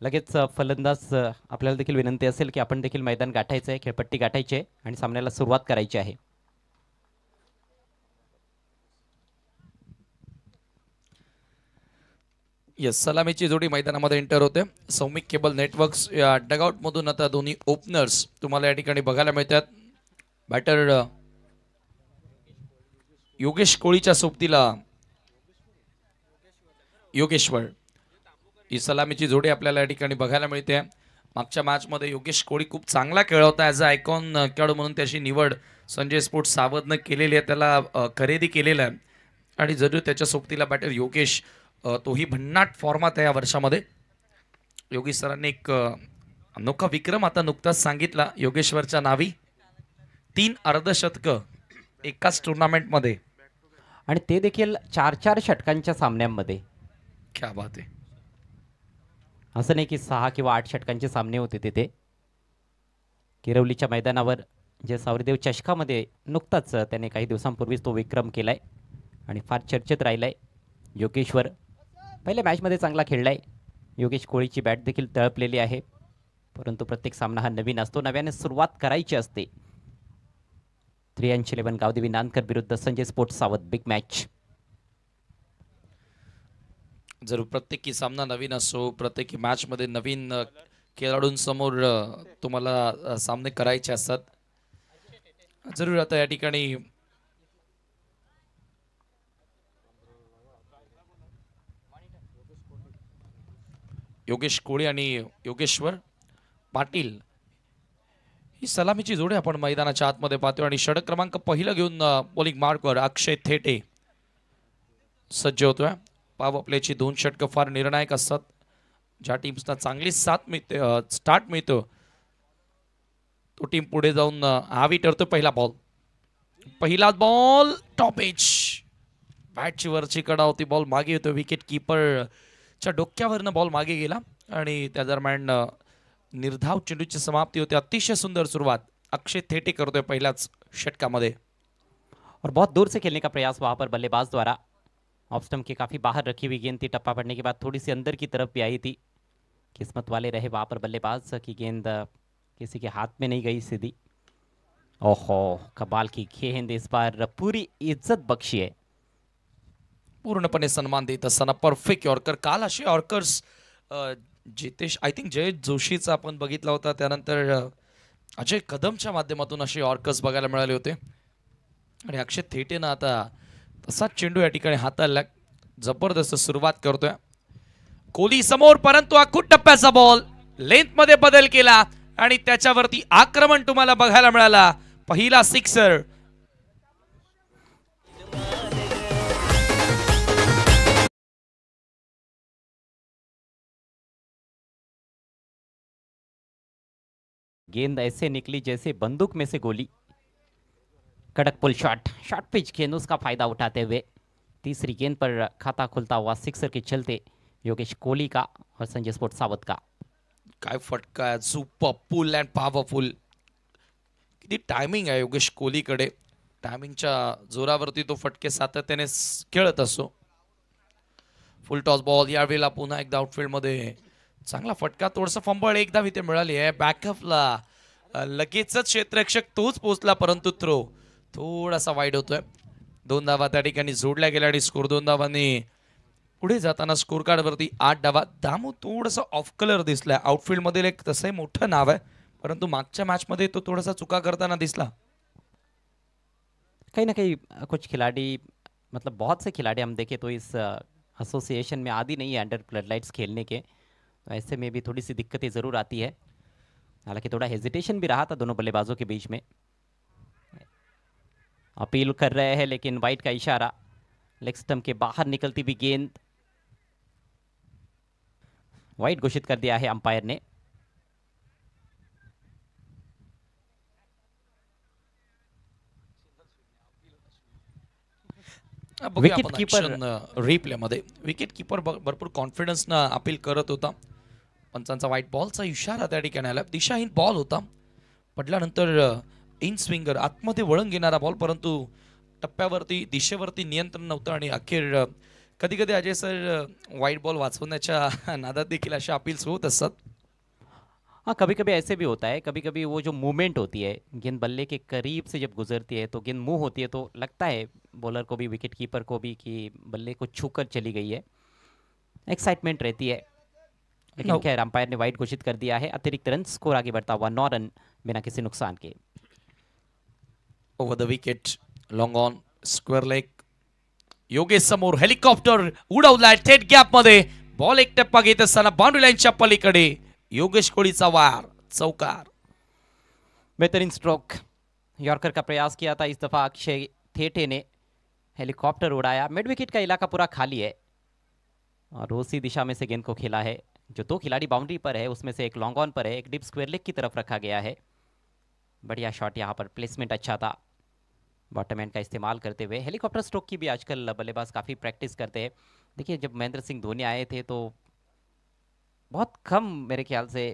लगेच फलंदाज आपल्याला देखील विनंती असेल की आपण देखील मैदान गाठायचं आहे, खेळपट्टी गाठायची आहे आणि सामन्याला सुरुवात करायची आहे. येस, सलामीची जोडी मैदानामध्ये एंटर होते. सौमिक केबल नेटवर्क्स या डगआउट मधून आता दोन्ही ओपनर्स तुम्हाला या ठिकाणी बघायला मिळतात. बॅटर योगेश कोळीच्या सोबतीला योगेश्वर, ही सलामीची जोडी आपल्याला या ठिकाणी बघायला मिळते. मागच्या मॅच मध्ये योगेश कोळी खूप चांगला खेळ होता. ॲज अ आयकॉन खेळाडू म्हणून त्याची निवड संजय स्पोर्ट्स सावधनं केलेली आहे, त्याला खरेदी केलेलं आहे. आणि जरूर त्याच्या सोबतीला बॅटर योगेश, तोही भन्नाट फॉर्मात आहे या वर्षामध्ये. योगेश सरांनी एक अनोखा विक्रम आता नुकताच सांगितला योगेश्वरच्या नावी. 3 अर्धशतकं एकाच टुर्नामेंटमध्ये, आणि ते देखील 4-4 षटकांच्या सामन्यांमध्ये. क्या बात आहे. असं नाही की 6 किंवा 8 षटकांचे सामने होते तिथे. किरवलीच्या मैदानावर जे सावरदेव चषकामध्ये नुकताच त्याने काही दिवसांपूर्वीच तो विक्रम केलाय आणि फार चर्चेत राहिलाय. योगेश्वर पहिल्या मॅचमध्ये चांगला खेळलाय. योगेश कोळीची बॅट देखील तळपलेली आहे, परंतु प्रत्येक सामना हा नवीन असतो, नव्याने सुरुवात करायची असते. 83-11 गावदेवी नानकर विरुद्ध संजय स्पोर्ट्स सावध, बिग मॅच. जरूर प्रत्येकी सामना नवीन असो, प्रत्येकी मॅच मध्ये नवीन खेळाडूंसमोर तुम्हाला सामने करायचे असतात. जरूर आता या ठिकाणी योगेश कोळी आणि योगेश्वर पाटील ही सलामीची जोडी आपण मैदानाच्या आतमध्ये पाहतोय. आणि षटक क्रमांक पहिलं घेऊन बॉलिंग मार्कवर अक्षय थेटे सज्ज होतोय. पॉवर प्लेची 2 षटकं फार निर्णायक असतात. ज्या टीम्सना चांगली साथ मिळते, स्टार्ट मिळतो, तो टीम पुढे जाऊन हावी ठरतो. पहिला बॉल टॉप एज, बॅटची वरची कडा होती, बॉल मागे येतो. विकेट कीपरच्या डोक्यावरनं बॉल मागे गेला आणि त्या दरम्यान निर्धाव चेंडूची समाप्ती होते. अतिशय सुंदर सुरुवात अक्षय थेटे करतोय पहिल्याच षटकामध्ये. और बहुत दूर से खेलने का प्रयास वहां पर बल्लेबाज द्वारा. ऑफ स्टंप के काफ़ी बाहर रखी हुई गेंद थी. टप्पा पड़ने के बाद थोड़ी सी अंदर की तरफ भी आई थी. किस्मत वाले रहे वहाँ पर बल्लेबाज की गेंद किसी के हाथ में नहीं गई सीधी. ओहो, कमाल की गेंद, इस बार पूरी इज्जत बख्शी है. पूर्णपणे सन्मान देत असताना परफेक्ट यॉर्कर. काल असे yorkers Jitesh, I think Jayesh जोशीचा आपण बघितला होता, त्यानंतर अजय कदमच्या माध्यमातून असे यॉर्कर्स बघायला मिळाले होते. आणि अक्षय थेटेनं आता तसाच चेंडू या ठिकाणी हाताळला. जबरदस्त सुरुवात करतोय कोहली समोर, परंतु आखूट टप्प्याचा बॉल, लेंथ मध्ये बदल केला आणि त्याच्यावरती आक्रमण तुम्हाला बघायला मिळाला. पहिला सिक्सर. गेंद ऐसे निकली जैसे बंदूक में से गोली. कड़क पुल शॉट, शॉर्ट पिच गेंद, उसका फायदा उठाते हुए तीसरी गेंद पर खाता खुलता हुआ सिक्सर के चलते योगेश कोहली का और संजय स्पोर्ट्स सावध का. काय फटका आहे, सुपर पुल अँड पॉवरफुल. किती टायमिंग आहे योगेश कोहलीकडे. टायमिंगच्या जोरावरती तो फटके सातत्याने खेळत असतो. फुल टॉस बॉल, यावेळेला पुन्हा एकदा आउटफील्ड मध्ये चांगला फटका, थोडंसं फंबळ एकदा इथे मिळाली आहे. बॅकअपला लगेचच क्षेत्ररक्षक तोच पोहोचला, परंतु थ्रो थोडासा वाईड होतोय. 2 धावा त्या ठिकाणी जोडल्या गेल्या आणि स्कोर 2 धावांनी पुढे जाताना स्कोर कार्ड वरती 8 धावा. दामू थोडासा ऑफ कलर दिसलाय. आउटफील्ड मध्ये एक तसंही मोठं नाव आहे, परंतु मागच्या मॅच मध्ये तो थोडासा चुका करताना दिसला. कहीं ना कहीं कुछ खिलाड़ी, मतलब बहुत से खिलाड़ी हम देखें तो इस एसोसिएशन में आदी नहीं है अंडर फ्लड लाइट्स खेलने के, तो ऐसे में भी थोड़ी सी दिक्कतें ज़रूर आती है. हालांकि थोड़ा हेजिटेशन भी रहा था दोनों बल्लेबाजों के बीच में. अपील कर रहे हैं लेकिन वाइट का इशारा. लेग स्टंप के बाहर निकलती हुई गेंद वाइट घोषित कर दिया है अंपायर ने. विकेट कीपर रिप्ले मध्ये विकेट कीपर भरपूर कॉन्फिडन्स न अपील करत होता. पंचांचा व्हाईट बॉलचा इशारा त्या ठिकाणी आला. दिशाहीन बॉल होता. पडल्यानंतर इन स्विंगर आतमध्ये वळण घेणारा बॉल, परंतु टप्प्यावरती दिशेवरती नियंत्रण नव्हतं आणि अखेर कधी कधी अजय सर वाईट बॉल वाचवण्याच्या नादात देखील अशा अपील्स होत असतात. हाँ, कभी कभी ऐसे भी होता है, कभी कभी वो जो मूवमेंट होती है गेंद बल्ले के करीब से जब गुजरती है तो गेंद मूव होती है तो लगता है बॉलर को भी, विकेट कीपर को भी, कि बल्ले को छूकर चली गई है। एक्साइटमेंट रहती है, लेकिन No. खैर अंपायर ने वाइड घोषित कर दिया है। अतिरिक्त रन, स्कोर आगे बढ़ता हुआ 9 रन बिना किसी नुकसान के। Over the wicket, long on, square leg. Yogesh समोर हेलिकॉप्टर उडवलाय थेट गॅप मध्ये. बॉल एक टप्पा घेत असताना बाउंड्री लाईनच्या पलीकडे योगेश कोहलीचा वार, चौकार. बेहतरीन स्ट्रोक, यॉर्कर का प्रयास किया था, इस दफा अक्षय थेटे ने हेलीकॉप्टर उड़ाया। मिड विकेट का इलाका पूरा खाली है और उसी दिशा में से गेंद को खेला है। जो दो खिलाड़ी बाउंड्री पर है उसमें से एक लॉन्ग ऑन पर है, एक डीप स्क्वायर लेग की तरफ रखा गया है। बढ़िया शॉट, यहाँ पर प्लेसमेंट अच्छा था बॉटम एंड का इस्तेमाल करते हुए। हेलीकॉप्टर स्ट्रोक की भी आजकल बल्लेबाज काफ़ी प्रैक्टिस करते हैं। देखिए, जब महेंद्र सिंह धोनी आए थे तो बहुत कम मेरे ख्याल से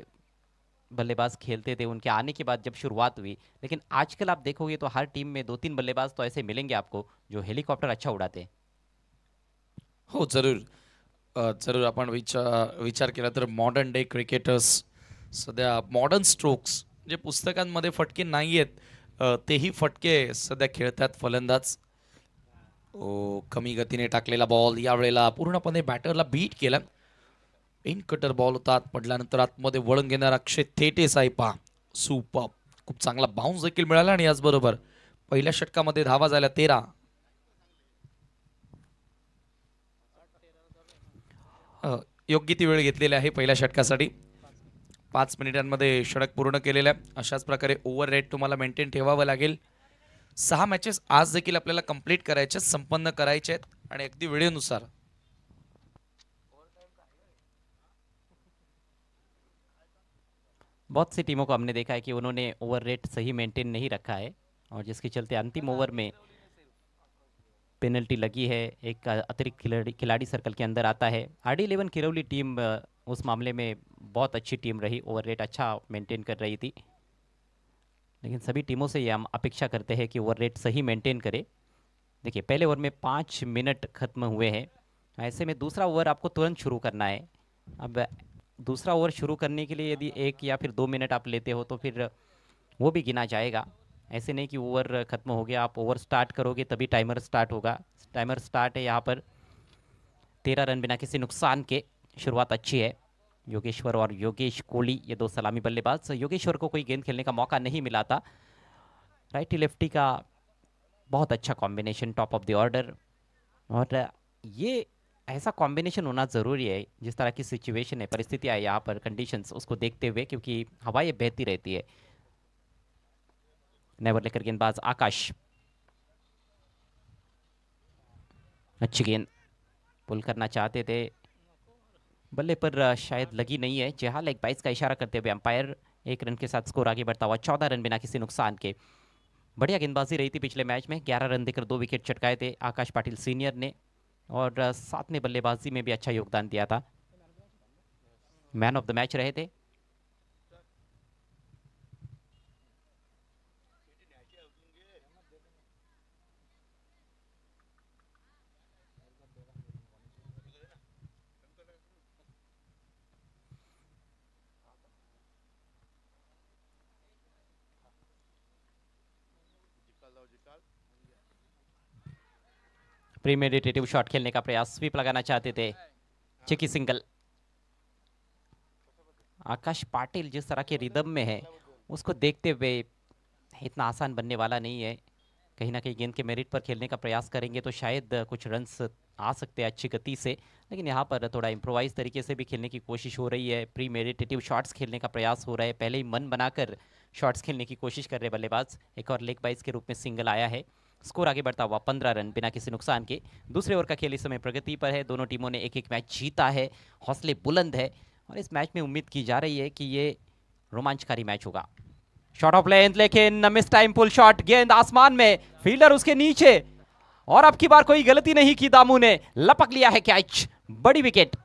बल्लेबाज खेलते थे, उनके आने के बाद जब शुरुआत हुई। लेकिन आजकल आप देखोगे तो हर टीम में 2-3 बल्लेबाज तो ऐसे मिलेंगे आपको जो हेलीकॉप्टर अच्छा उड़ाते हैं। हो जरूर. जरूर आपण विचार केला तर मॉडर्न डे क्रिकेटर्स सध्या मॉडर्न स्ट्रोक्स जे पुस्तकांमध्ये फटके नाही आहेत, तेही फटके सध्या खेळतात फलंदाज. कमी गतीने टाकलेला बॉल यावेळेला पूर्णपणे बॅटरला बीट केला. इन कटर बॉल होता, आत पडल्यानंतर आतमध्ये वळण घेणारा अक्षय थेटे साहेबा, सुपर. खूप चांगला बाउन्स देखील मिळाला आणि याचबरोबर पहिल्या षटकामध्ये धावा झाल्या 13. योग्य ती वेळ घेतलेली आहे पहिल्या षटकासाठी. 5 मिनिटांमध्ये षटक पूर्ण केलेलं आहे. अशाच प्रकारे ओव्हर रेट तुम्हाला मेंटेन ठेवावं लागेल. 6 मॅचेस आज देखील आपल्याला कंप्लीट करायचे, संपन्न करायचे आहेत आणि अगदी वेळेनुसार. बहुत सी टीमों को हमने देखा है कि उन्होंने ओवर रेट सही मेंटेन नहीं रखा है और जिसके चलते अंतिम ओवर में पेनल्टी लगी है, एक अतिरिक्त खिलाड़ी सर्कल के अंदर आता है। RD11 किरौली टीम उस मामले में बहुत अच्छी टीम रही, ओवर रेट अच्छा मेंटेन कर रही थी। लेकिन सभी टीमों से ये हम अपेक्षा करते हैं कि ओवर रेट सही मेंटेन करे। देखिए, पहले ओवर में 5 मिनट खत्म हुए हैं, ऐसे में दूसरा ओवर आपको तुरंत शुरू करना है। अब दूसरा ओवर शुरू करने के लिए यदि 1 या फिर 2 मिनट आप लेते हो तो फिर वो भी गिना जाएगा। ऐसे नहीं कि ओवर खत्म हो गया, आप ओवर स्टार्ट करोगे तभी टाइमर स्टार्ट होगा। टाइमर स्टार्ट है यहाँ पर। 13 रन बिना किसी नुकसान के, शुरुआत अच्छी है। योगेश्वर और योगेश कोहली, ये दो सलामी बल्लेबाज। योगेश्वर को कोई गेंद खेलने का मौका नहीं मिला था। राइटी लेफ्टी का बहुत अच्छा combination, top of the order. और ये ऐसा कॉम्बिनेशन होना ज़रूरी है जिस तरह की सिचुएशन है, परिस्थितियाँ है यहाँ पर, कंडीशंस, उसको देखते हुए, क्योंकि हवाएं बहती रहती है। नेवर लेकर गेंदबाज आकाश, अच्छी गेंद, पुल करना चाहते थे, बल्ले पर शायद लगी नहीं है। जहाँ लेग 22 का इशारा करते हुए अंपायर 1 रन के साथ स्कोर आगे बढ़ता हुआ 14 रन बिना किसी नुकसान के। बढ़िया गेंदबाजी रही थी पिछले मैच में, 11 रन देकर 2 विकेट चटकाए थे आकाश पाटिल सीनियर ने, और साथ में बल्लेबाजी में भी अच्छा योगदान दिया था। मैन ऑफ द मैच रहे थे। प्रीमेडिटेटिव शॉट खेलने का प्रयास, स्वीप लगाना चाहते थे, चिकी सिंगल। आकाश पाटिल जिस तरह के रिदम में है उसको देखते हुए इतना आसान बनने वाला नहीं है। कहीं ना कहीं गेंद के मेरिट पर खेलने का प्रयास करेंगे तो शायद कुछ रन्स आ सकते हैं अच्छी गति से, लेकिन यहाँ पर थोड़ा इम्प्रोवाइज तरीके से भी खेलने की कोशिश हो रही है। प्री मेडिटेटिव शॉट्स खेलने का प्रयास हो रहा है, पहले ही मन बनाकर शॉट्स खेलने की कोशिश कर रहे बल्लेबाज। एक और लेग बाइज के रूप में सिंगल आया है। स्कोर आगे बढ़ता हुआ 15 रन बिना किसी नुकसान के। दूसरे ओवर का खेल इस समय प्रगति पर है, दोनों टीमों ने एक एक मैच जीता है, हौसले बुलंद है और इस मैच में उम्मीद की जा रही है कि ये रोमांचकारी मैच होगा। शॉट ऑफ लेंथ, लेकिन मिस टाइम पुल शॉट, गेंद आसमान में, फील्डर उसके नीचे, और अब की बार कोई गलती नहीं की, दामू ने लपक लिया है कैच, बड़ी विकेट।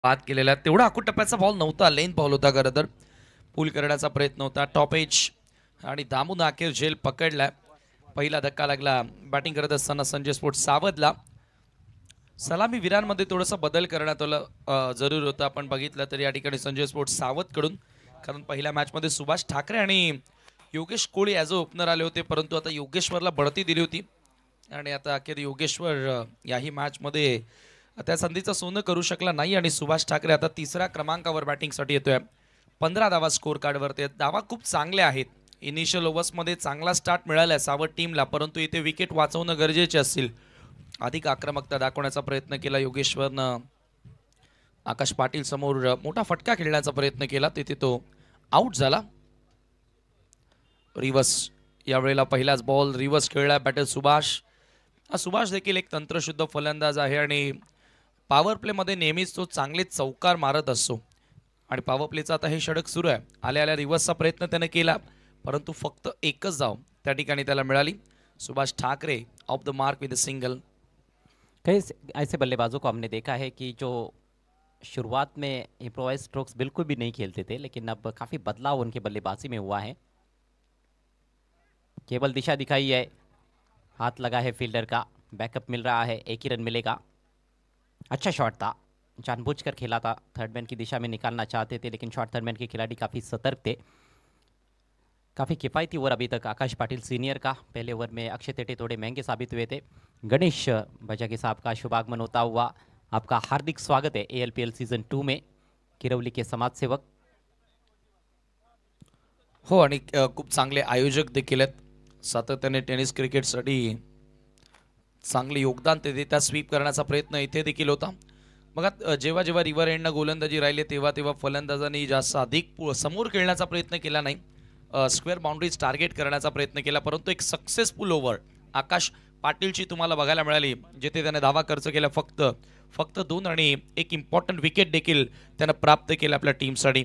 बाद केलेला तेवढा अकूट टप्प्याचा बॉल नव्हता, लेन बॉल होता खरं तर. पूल करण्याचा प्रयत्न होता, टॉप एज आणि दामून अखेर झेल पकडलाय. पहिला धक्का लागला बॅटिंग करत असताना संजय स्पोर्ट्स सावधला. सलामी वीरांमध्ये थोडासा बदल करण्यात आला जरूर होता. आपण बघितलं तर या ठिकाणी संजय स्पोर्ट्स सावधकडून, कारण पहिल्या मॅचमध्ये सुभाष ठाकरे आणि योगेश कोळी ॲज अ ओपनर आले होते, परंतु आता योगेश्वरला बढती दिली होती आणि आता अखेर योगेश्वर याही मॅचमध्ये त्या संधीचं सोनं करू शकला नाही आणि सुभाष ठाकरे आता तिसऱ्या क्रमांकावर बॅटिंगसाठी येतोय. 15 धावा स्कोर कार्डवरती आहेत. धावा खूप चांगल्या आहेत. इनिशियल ओव्हर्समध्ये चांगला स्टार्ट मिळाला आहे सावध टीमला, परंतु इथे विकेट वाचवणं गरजेचे असतील. अधिक आक्रमकता दाखवण्याचा प्रयत्न केला योगेश्वरनं. आकाश पाटील समोर मोठा फटका खेळण्याचा प्रयत्न केला, तिथे तो आउट झाला. रिवर्स यावेळेला पहिलाच बॉल रिवर्स खेळला बॅटर सुभाष. सुभाष देखील एक तंत्रशुद्ध फलंदाज आहे आणि पॉवर प्लेमध्ये नेहमीच तो चांगले चौकार मारत असतो आणि पॉवर प्लेचा आता हे षटक सुरू आहे. आल्या आल्या रिवर्सचा प्रयत्न त्याने केला, परंतु फक्त एकच धाव त्या ठिकाणी त्याला मिळाली. Subhash Thackeray of the mark with a single. कई ऐसे बल्लेबाजों को हमने देखा है कि जो शुरुआत में इम्प्रोवाइज स्ट्रोक्स बिल्कुल भी नहीं खेलते थे, लेकिन अब काफ़ी बदलाव उनके बल्लेबाजी में हुआ है. केवल दिशा दिखाई है, हाथ लगा है फील्डर का, बैकअप मिल रहा है, एक ही रन मिलेगा. अच्छा शॉट था, जानबूझकर खेला था, थर्डमैन की दिशा में निकालना चाहते थे, लेकिन शॉट थर्डमैन के खिलाड़ी काफ़ी सतर्क थे. काफ़ी किफ़ायती ओवर अभी तक आकाश पाटिल सीनियर का. पहले ओवर में अक्षय तेटे थोड़े महंगे साबित हुए थे. गणेश भजाके साहब का शुभागमन होता हुआ आपका हार्दिक स्वागत है ALPL सीजन 2 में. किरवली के समाजसेवक. हो, आणि खूप चांगले आयोजक देखील आहेत. सातत्याने टेनिस क्रिकेटसाठी चांगले योगदान ते देतात. स्वीप करण्याचा प्रयत्न इथे देखील होता. बघा, जेव्हा जेव्हा रिव्हर एंडनं गोलंदाजी राहिली तेव्हा तेव्हा फलंदाजांनी जास्त अधिक समोर खेळण्याचा प्रयत्न केला नाही. स्क्वेअर बाउंड्रीज टार्गेट करण्याचा प्रयत्न केला, परंतु एक सक्सेसफुल ओव्हर आकाश पाटीलची तुम्हाला बघायला मिळाली, जिथे त्याने धावा खर्च केला फक्त 2 आणि एक इम्पॉर्टंट विकेट देखील त्यानं प्राप्त केलं आपल्या टीमसाठी.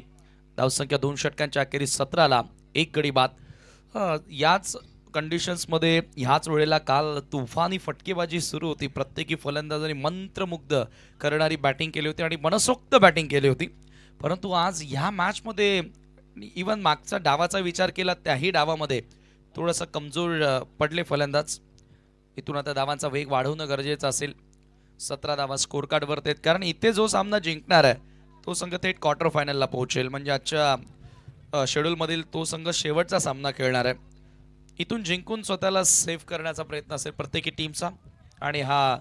धावसंख्या 2 षटकांच्या अखेरीस 17ला 1 गडी बाद. याच कंडिशन्समध्ये ह्याच वेळेला काल तुफानी फटकेबाजी सुरू होती. प्रत्येकी फलंदाजांनी मंत्रमुग्ध करणारी बॅटिंग केली होती आणि मनसोक्त बॅटिंग केली होती. परंतु आज ह्या मॅचमध्ये इवन मागचा डावाचा विचार केला, त्याही डावामध्ये थोडंसं कमजोर पडले फलंदाज. इथून आता धावांचा वेग वाढवणं गरजेचं असेल. 17 धावा स्कोर कार्डवरती आहेत, कारण इथे जो सामना जिंकणार आहे तो संघ थेट क्वार्टर फायनलला पोहोचेल. म्हणजे आजच्या शेड्यूलमधील तो संघ शेवटचा सामना खेळणार आहे. इथून जिंकून स्वतःला सेव्ह करण्याचा प्रयत्न असेल प्रत्येकी टीमचा. आणि हा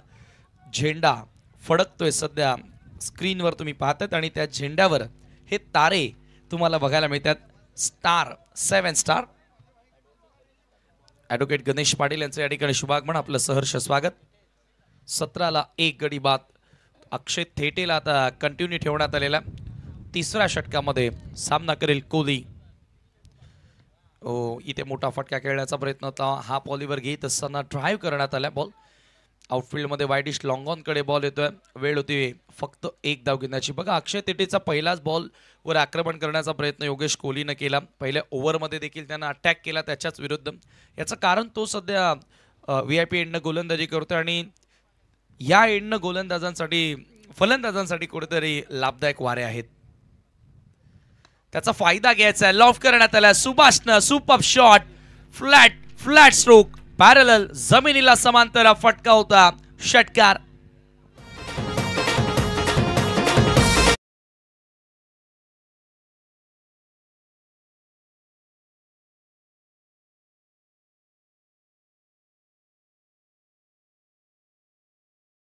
झेंडा फडकतोय सध्या स्क्रीनवर तुम्ही पाहतात आणि त्या झेंड्यावर हे तारे तुम्हाला बघायला मिळतात. Star, 7 star. Advocate Ganesh Patil यांचं या ठिकाणी शुभागमन, आपलं सहर्ष स्वागत. 17ला 1 गडी बाद. अक्षय थेटेला आता कंटिन्यू ठेवण्यात आलेला. तिसऱ्या षटकामध्ये सामना करेल कोहली. इथे मोठा फटका खेळण्याचा प्रयत्न होता. हा बॉलीवर घेत असताना ड्राईव्ह करण्यात आला बॉल. आउटफील्डमध्ये वाईडिश लॉंग ऑनकडे बॉल येतोय. वेळ होती फक्त 1 धाव घेण्याची. बघा, अक्षय तेटेचा पहिलाच बॉलवर आक्रमण करण्याचा प्रयत्न योगेश कोहलीनं केला. पहिल्या ओव्हरमध्ये देखील त्यानं अटॅक केला त्याच्याच विरुद्ध. याचं कारण तो सध्या VIP एंडनं गोलंदाजी करतोय आणि या एंडनं फलंदाजांसाठी कुठेतरी लाभदायक वारे आहेत. त्याचा फायदा घ्यायचा आहे. लॉफ करण्यात आला सुभाषनं. Super shot, flat stroke, parallel, जमिनीला समांतर फटका होता. षटकार.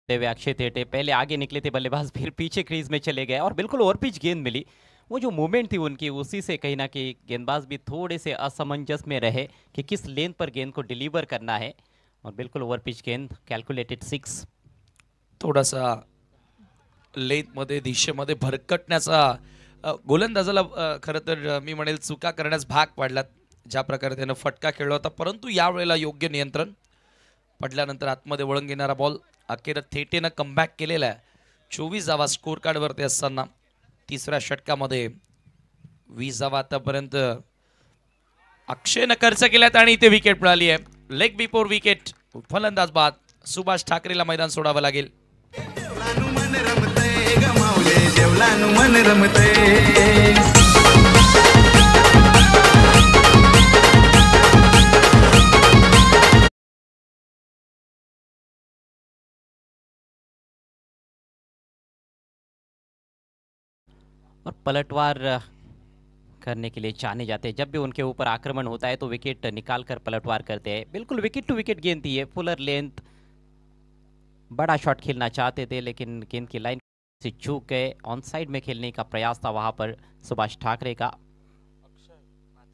अक्षय तेटे पहले आगे निकले थे बल्लेबाज, फिर पीछे क्रीज में चले गए और बिल्कुल ओवर पिच गेंद मिली. वो जो मूवमेंट थी उनकी, उसी से कहीं ना कहीं गेंदबाज भी थोड़े से असमंजस में रहे कि किस लेन पर गेंद को डिलीवर करना है. और बिल्कुल ओवर पिच गेंद, कैलकुलेटेड 6. थोडासा लेनमध्ये दिशेमध्ये भरकटण्याचा गोलंदाजाला खरं तर मी म्हणेल चुका करण्यास भाग पडला, ज्या प्रकारे त्यानं फटका खेळला होता. परंतु यावेळेला योग्य नियंत्रण. पडल्यानंतर आतमध्ये वळण घेणारा बॉल. अखेर थेटेनं कमबॅक केलेला आहे. 24 धावा स्कोर कार्डवरती असताना तिसऱ्या षटकामध्ये 20 धावा आतापर्यंत अक्षयनं खर्च केल्यात आणि इथे विकेट मिळाली आहे. लेग बिफोर विकेट, फलंदाज बाद. सुभाष ठाकरेला मैदान सोडावं लागेल. ठेवलानु मन रमते और पलटवार करने के लिए जाने जाते हैं। जब भी उनके ऊपर आक्रमण होता है तो विकेट निकाल कर पलटवार करते हैं। बिल्कुल विकेट टू विकेट गेंद थी है, फुलर लेंथ, बड़ा शॉट खेलना चाहते थे लेकिन गेंद की लाइन से चूक गए। ऑन साइड में खेलने का प्रयास था वहां पर सुभाष ठाकरे का।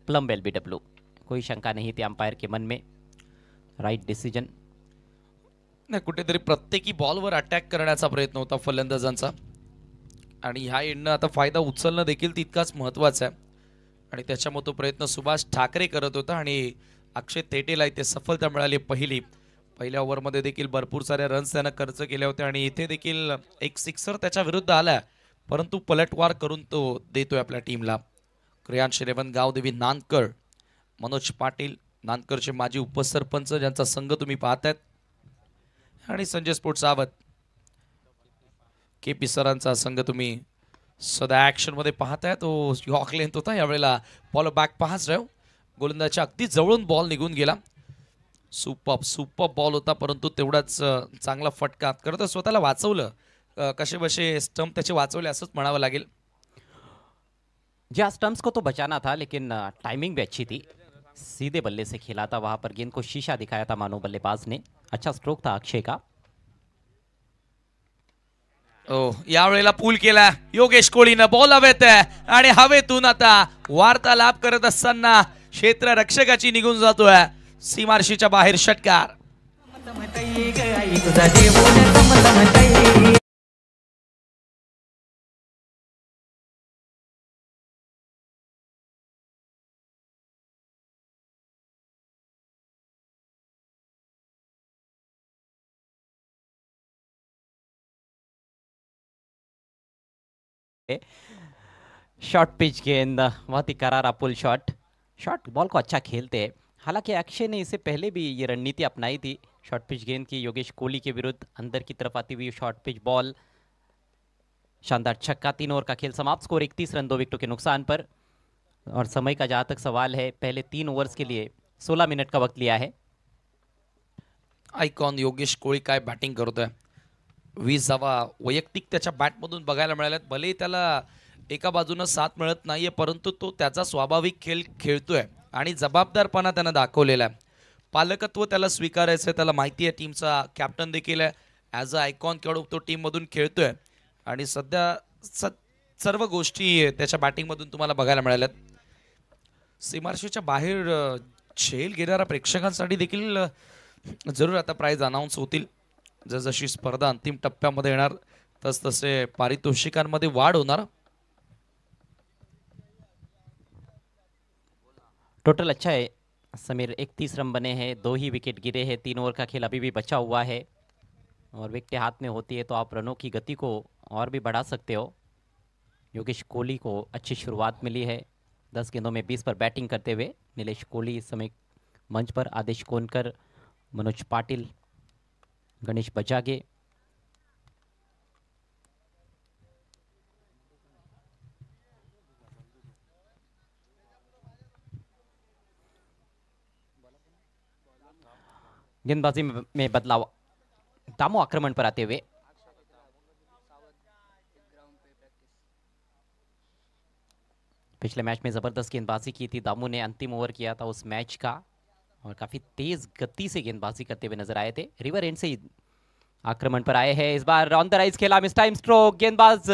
प्लम LBW, कोई शंका नहीं थी अंपायर के मन में। Right decision. नाही, कुठेतरी प्रत्येकी बॉलवर अटॅक करण्याचा प्रयत्न होता फलंदाजांचा आणि ह्या एंडनं आता फायदा उचलणं देखील तितकाच महत्त्वाचा आहे आणि त्याच्यामुळे तो प्रयत्न सुभाष ठाकरे करत होता आणि अक्षय थेटेला इथे सफलता मिळाली पहिल्या ओव्हरमध्ये देखील भरपूर साऱ्या रन्स त्यानं खर्च केले होते आणि इथे देखील एक सिक्सर त्याच्या विरुद्ध आला, परंतु पलटवार करून तो देतोय आपल्या टीमला. क्रियांश रेवण, गावदेवी नानकर, मनोज पाटील, नानकरचे माजी उपसरपंच ज्यांचा संघ तुम्ही पाहतायत, आणि संजय स्पोर्ट्स सावत, KP सरांचा संघ तुम्ही सध्या ऍक्शन मध्ये पाहताय. तो यॉर्क लेंथ होता, यावेळेला बॉल बॅक पास ड्राइव्ह, गोलंदाजच्या अगदी जवळून बॉल निघून गेला. सुपर बॉल होता, परंतु तेवढाच चांगला फटका करत स्वतःला वाचवलं. कसे बसे स्टंप त्याचे वाचवले असंच म्हणावं लागेल. जी स्टंप्स को तो बचाना था लेकिन टाइमिंग भी अच्छी थी। सीधे बल्ले से खेला था, वहां पर गेंद को शीशा दिखाया था मानो बल्लेबाज ने। अच्छा स्ट्रोक था अक्षय का। यावेळेला पूल केला योगेश कोळीनं, बॉल हवेत आणि हवेतून आता वार्तालाप करत असताना क्षेत्ररक्षकाची निघून जातोय सीमारशीच्या बाहेर षटकार. शॉर्ट पिच गेंद, बहुत ही करारा पुल शॉट। शॉर्ट बॉल को अच्छा खेलते हैं। हालांकि अक्षय ने इससे पहले भी ये रणनीति अपनाई थी शॉर्ट पिच गेंद की योगेश कोहली के विरुद्ध। अंदर की तरफ आती हुई शॉर्ट पिच बॉल, शानदार छक्का। 3 ओवर का खेल समाप्त, स्कोर 31 रन 2 विकेटों के नुकसान पर। और समय का जहां तक सवाल है, पहले 3 ओवर्स के लिए 16 मिनट का वक्त लिया है। आयकॉन योगेश कोळी काय बॅटिंग करतोय. 20 धावा वैयक्तिक त्याच्या बॅटमधून बघायला मिळाल्यात. भले त्याला एका बाजूनं साथ मिळत नाहीये, परंतु तो त्याचा स्वाभाविक खेळ खेळतोय आणि जबाबदारपणा त्यानं दाखवलेला आहे. पालकत्व त्याला स्वीकारायचं आहे, त्याला माहिती आहे टीमचा कॅप्टन देखील आहे. ॲज अ आयकॉन खेळू तो टीममधून खेळतोय आणि सध्या सर्व गोष्टी त्याच्या बॅटिंगमधून तुम्हाला बघायला मिळाल्यात. सीमारशीच्या बाहेर झेल घेणाऱ्या प्रेक्षकांसाठी देखील जरूर आता प्राइज अनाऊन्स होतील. जसजशी स्पर्धा अंतिम टप्प्यामध्ये येणार तसतसे पारितोषिकांमध्ये वाढ होणार. टोटल अच्छा है समीर, 31 रन बने हैं, 2 ही विकेट गिरे हैं। 3 ओवर का खेल अभी भी बचा हुआ है और विकेटें हाथ में होती है तो आप रनों की गति को और भी बढ़ा सकते हो। योगेश कोहली को अच्छी शुरुआत मिली है, 10 गेंदों में 20 पर बैटिंग करते हुए। नीलेश कोहली इस समय मंच पर, आदेश कोनकर, मनोज पाटिल, गणेश बजागे। गेंदबाजी में बदलाव, दामो आक्रमण पर आते हुए। पिछले मैच में जबरदस्त गेंदबाजी की थी दामू ने, अंतिम ओवर किया था उस मैच का और काफी तेज गति से गेंदबाजी करते हुए नजर आए थे। रिवर एंड से आक्रमण पर आए हैं इस बार। ऑन द राइज खेला, मिस टाइम स्ट्रोक। गेंदबाज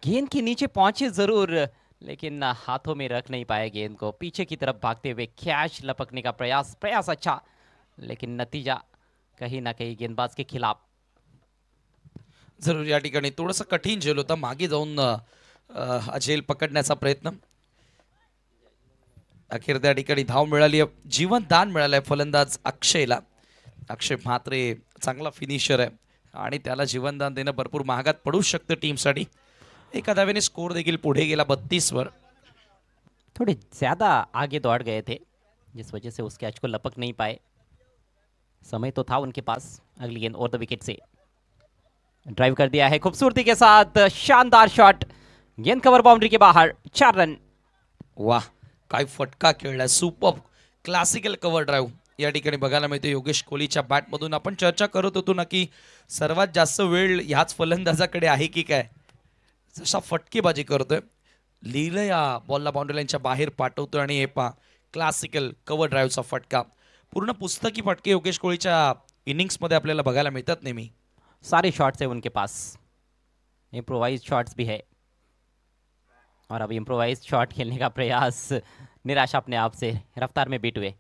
गेंद के नीचे पहुंचे जरूर लेकिन हाथों में रख नहीं पाए गेंद को। पीछे की तरफ भागते हुए कैच लपकने का प्रयास अच्छा, लेकिन नतीजा कहीं ना कहीं गेंदबाज के खिलाफ। जरूर या ठिकाणी थोडंसं कठीण झेल होता, मागे जाऊन झेल पकडण्याचा प्रयत्न. अखेर त्या ठिकाणी धाव मिळाली, जीवनदान मिळालंय फलंदाज अक्षयला. अक्षय म्हात्रे चांगला फिनिशर आहे आणि त्याला जीवनदान देणं भरपूर महागात पडू शकतं टीमसाठी. एका धावेने स्कोर देखील पुढे गेला 32 वर. थोड़े ज्यादा आगे दौड़ गए थे जिस वजह से उस कैच को लपक नहीं पाए। समय तो था उनके पास। अगली गेंद और द विकेट से ड्राइव कर दिया है खूबसूरती के साथ, शानदार शॉट। गेंद कवर बाउंड्री के बाहर, 4 रन। वाह, काय फटका खेळलाय, सुपर क्लासिकल कव्हर ड्राईव्ह या ठिकाणी बघायला मिळते योगेश कोहलीच्या बॅटमधून. आपण चर्चा करत होतो ना की सर्वात जास्त वेळ ह्याच फलंदाजाकडे आहे की काय, जसा फटकेबाजी करतोय, लिहिलं या बॉलला बाउंड्री लाईनच्या बाहेर पाठवतोय आणि हे पा क्लासिकल कव्हर ड्राईव्हचा फटका. पूर्ण पुस्तकी फटके योगेश कोहलीच्या इनिंग्समध्ये आपल्याला बघायला मिळतात नेहमी. सारे शॉट्स है उनके पास, इम्प्रोवाइज शॉट्स भी है, और अब इम्प्रोवाइज शॉट खेलने का प्रयास, निराशा अपने आप से, रफ्तार में बीट हुए.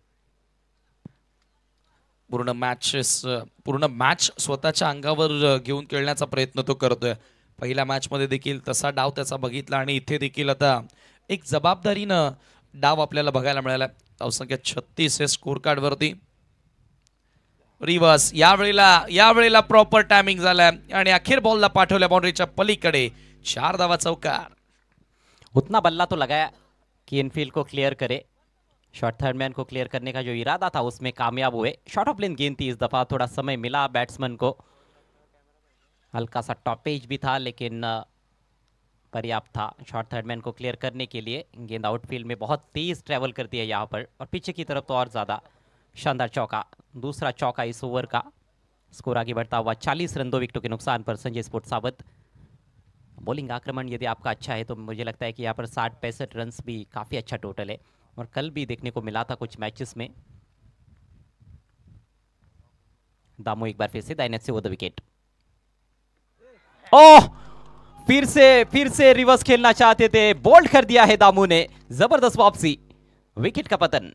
पूर्ण मॅच स्वतःच्या अंगावर घेऊन खेळण्याचा प्रयत्न तो करतोय. पहिल्या मॅचमध्ये देखील तसा डाव त्याचा बघितला आणि इथे देखील आता एक जबाबदारीनं डाव आपल्याला बघायला मिळाला. धावसंख्या 36 आहे स्कोर कार्ड वरती. रिव्हर्स यावेळेला प्रॉपर टायमिंग झालाय आणि अखेर बॉलला पाठवल्या बाउंड्रीच्या पलीकडे. 4 धावा चौकार. उतना बल्ला तो लगाया कि इनफील्ड को क्लियर करे, शॉर्ट थर्ड मैन को क्लियर करने का जो इरादा था उसमें कामयाब हुए. शॉर्ट ऑफ लेन गेंद थी इस दफा, थोड़ा समय मिला बैट्समैन को, हल्का सा टॉपेज भी था लेकिन पर्याप्त था शॉर्ट थर्ड मैन को क्लियर करने के लिए. गेंद आउटफील्ड में बहुत तेज ट्रैवल करती है यहाँ पर, और पीछे की तरफ तो और ज़्यादा. शानदार चौका, दूसरा चौका इस ओवर का. स्कोर आगे बढ़ता हुआ 40 रन 2 विकेटों के नुकसान पर संजय स्पोर्ट्स सावत. बॉलिंग आक्रमण यदि आपका अच्छा है तो मुझे लगता है कि यहाँ पर 60-65 रन भी काफ़ी अच्छा टोटल है, और कल भी देखने को मिला था कुछ मैचेस में. दामू एक बार फिर से दाहिने से वो द विकेट. ओह, फिर से रिवर्स खेलना चाहते थे, बोल्ड कर दिया है दामू ने. जबरदस्त वापसी, विकेट का पतन.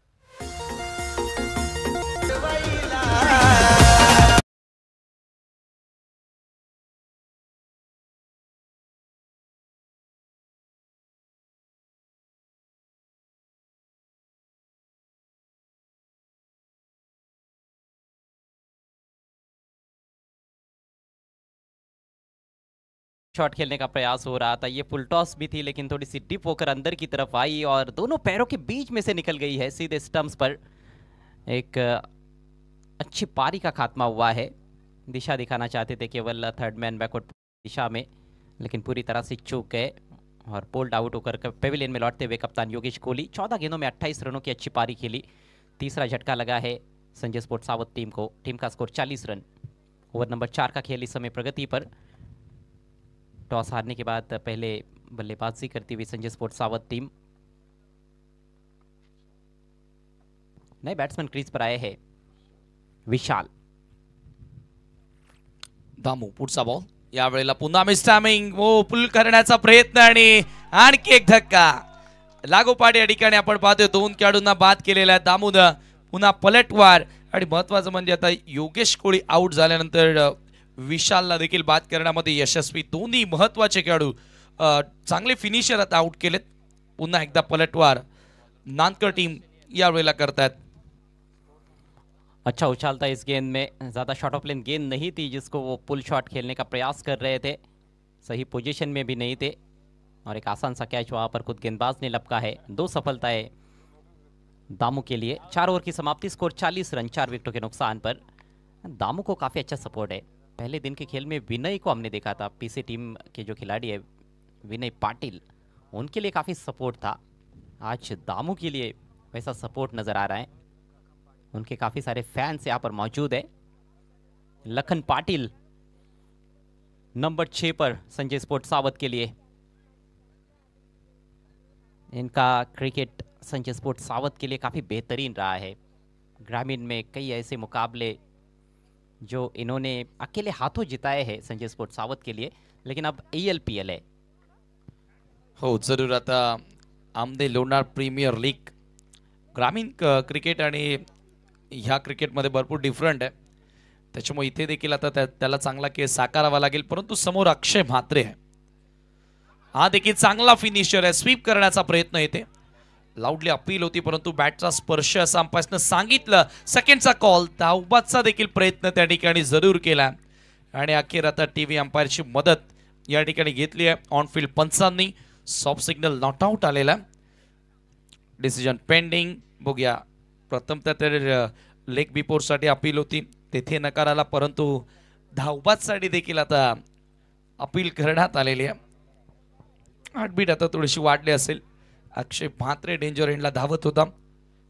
शॉट खेलने का प्रयास हो रहा था, ये फुल टॉस भी थी लेकिन थोड़ी सी डिप होकर अंदर की तरफ आई और दोनों पैरों के बीच में से निकल गई है सीधे स्टंप्स पर. एक अच्छी पारी का खात्मा हुआ है. दिशा दिखाना चाहते थे केवल थर्ड मैन बैकवर्ड दिशा में, लेकिन पूरी तरह से चूक गए और पोल्ड आउट होकर पेविलियन में लौटते हुए कप्तान योगेश कोहली. 14 गेंदों में 28 रनों की अच्छी पारी खेली. तीसरा झटका लगा है संजय स्पोर्ट्स सावत टीम को. टीम का स्कोर 40 रन. ओवर नंबर 4 का खेल इस समय प्रगति पर. टॉस हारने के बाद पहले बल्लेबाजी करती हुई संजय स्पोर्ट्स सावत टीम. नए बैट्समैन क्रीज पर आए हैं. विशाल, दामू पुढचा बॉल, यावेळेला पुन्हा मिस टायमिंग, वो पुल करण्याचा प्रयत्न आणि आणखी एक धक्का. लागोपाठ या ठिकाणी आपण पाहतोय 2 खेळाडूंना बाद केलेला आहे दामूनं. पुन्हा पलटवार, आणि महत्वाचं म्हणजे आता योगेश कोहली आउट झाल्यानंतर विशालला देखील बाद करण्यामध्ये यशस्वी. दोन्ही महत्वाचे खेळाडू चांगले फिनिशर आता आउट केलेत. पुन्हा एकदा पलटवार नांदकर टीम यावेळेला करतात. अच्छा उछाल था इस गेंद में, ज़्यादा शॉर्ट ऑफ लेन गेंद नहीं थी जिसको वो पुल शॉट खेलने का प्रयास कर रहे थे. सही पोजीशन में भी नहीं थे, और एक आसान सा कैच वहाँ पर खुद गेंदबाज ने लपका है. 2 सफलताएं दामू के लिए. 4 ओवर की समाप्ति, स्कोर 40 रन 4 विकेटों के नुकसान पर. दामू को काफ़ी अच्छा सपोर्ट है. पहले दिन के खेल में विनय को हमने देखा था, पीसी टीम के जो खिलाड़ी है विनय पाटिल, उनके लिए काफ़ी सपोर्ट था. आज दामू के लिए वैसा सपोर्ट नज़र आ रहा है. उनके काफ़ी सारे फैंस यहाँ पर मौजूद है. लखन पाटिल नंबर 6 पर संजय स्पोर्ट्स सावत के लिए. इनका क्रिकेट संजय स्पोर्ट्स सावत के लिए काफ़ी बेहतरीन रहा है. ग्रामीण में कई ऐसे मुकाबले जो इन्होंने अकेले हाथों जिताए हैं संजय स्पोर्ट्स सावत के लिए, लेकिन अब ALPL है. हो जरूर. आता आमदे लोणार प्रीमियर लीग ग्रामीण क्रिकेट आणि ह्या क्रिकेटमध्ये भरपूर डिफरंट आहे, त्याच्यामुळे इथे देखील आता त्याला चांगला केस साकारावा लागेल. परंतु समोर अक्षय म्हात्रे आहे, हा देखील चांगला फिनिशर आहे. स्वीप करण्याचा प्रयत्न येते, लाऊडली अपील होती परंतु बॅटचा स्पर्श असं अंपायरने सांगितलं. सेकंडचा कॉल, धावबादचा देखील प्रयत्न त्या ठिकाणी जरूर केला आणि अखेर आता टीव्ही अंपायरची मदत या ठिकाणी घेतली आहे. ऑनफील्ड पंचांनी सॉफ्ट सिग्नल नॉट आउट आलेला. Decision pending. बघूया, प्रथम तर लेग बिफोरसाठी अपील होती, तेथे नकार आला, परंतु धावबादसाठी देखील आता अपील करण्यात आलेली आहे. हार्टबीट आता थोडीशी वाढली असेल. अक्षय म्हात्रे डेंजर एंडला धावत होता.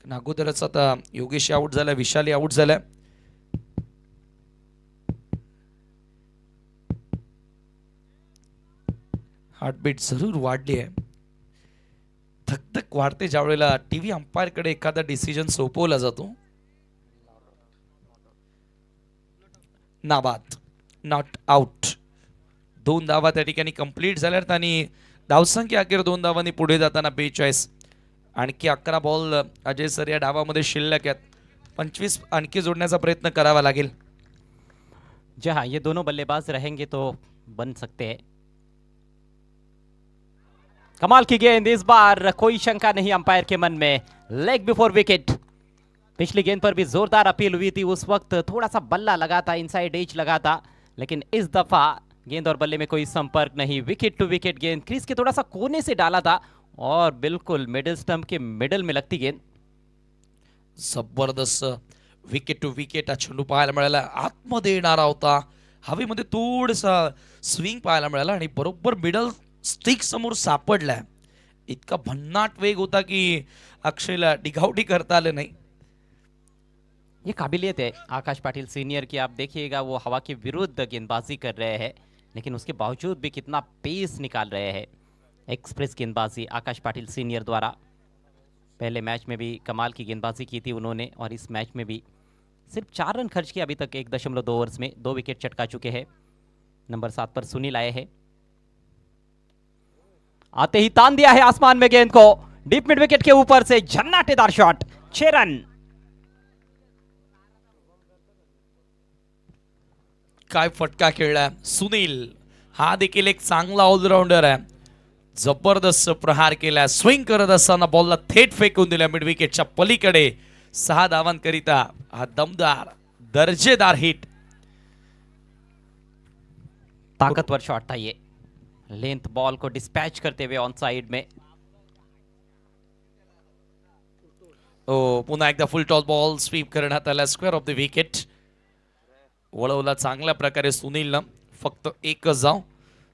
अगोदरच आता योगेश आउट झाला, विशाली आउट झाला. हार्टबीट जरूर वाढली आहे. धकधक वाढते ज्या वेळेला टीव्ही अंपायर कडे एखादा डिसिजन सोपवला जातो. नाबाद, नॉट आउट. 2 धावा त्या ठिकाणी कंप्लीट झाल्यात आणि धावसंख्या अखेर 2 धावांनी पुढे जाताना 42. आणखी 11 बॉल अजय सर या डावामध्ये शिल्लक आहेत. 25 आणखी जोडण्याचा प्रयत्न करावा लागेल. जी हाँ, ये दोनों बल्लेबाज रहेंगे तो बन सकते हैं. कमाल की गेंद, इस बार कोई शंका नहीं अंपायर के मन में. Leg before wicket. पिछली गेंद पर भी जोरदार अपील हुई थी, उस वक्त थोड़ा सा बल्ला लगा था, इनसाइड एज लगा था, लेकिन इस दफा गेंद और बल्ले में कोई संपर्क नहीं. विकेट टू विकेट गेंद क्रीज के थोड़ा सा कोने से डाला था और बिल्कुल मिडिल स्टंप के मिडल में लगती गेंद. जबरदस्त विकेट टू विकेट हा चेंडू पाहायला मिळाला. आतमध्ये येणारा होता, हवेमध्ये थोडसा स्विंग पाहायला मिळाला आणि बरोबर मिडल स्टिक समोर सापडलाय. इतका भन्नाट वेग होता की अक्षयला डिगावडी करता आले नाही. ये काबिलियत है आकाश पाटिल सीनियर की. आप देखिएगा वो हवा के विरुद्ध गेंदबाजी कर रहे हैं, लेकिन उसके बावजूद भी कितना पेस निकाल रहे हैं. एक्सप्रेस गेंदबाजी आकाश पाटिल सीनियर द्वारा. पहले मैच में भी कमाल की गेंदबाजी की थी उन्होंने और इस मैच में भी सिर्फ 4 रन खर्च किए अभी तक 1.2 ओवर्स में. 2 विकेट चटका चुके हैं. नंबर 7 पर सुनील आए हैं. आते ही तान दिया है आसमान में गेंद को. डीप मिड विकेट के ऊपर से झन्नाटेदार शॉट. 6 रन. काय फटका खेळलाय सुनील. हा देखील एक चांगला ऑलराऊंडर आहे. जबरदस्त प्रहार केला. स्विंग करत असताना बॉलला थेट फेकून दिला मिड विकेटच्या पलीकडे. 6 धावांकरिता हा दमदार दर्जेदार हिट. ताकतवर शॉट था ये. लेंथ बॉल को डिस्पैच करते हुए ऑन साइड में. पुन्हा एकदा फुल टॉस बॉल स्वीप करण्यात आला. Square of the wicket. वळवला चांगल्या प्रकारे सुनीलनं. फक्त एकच जाव.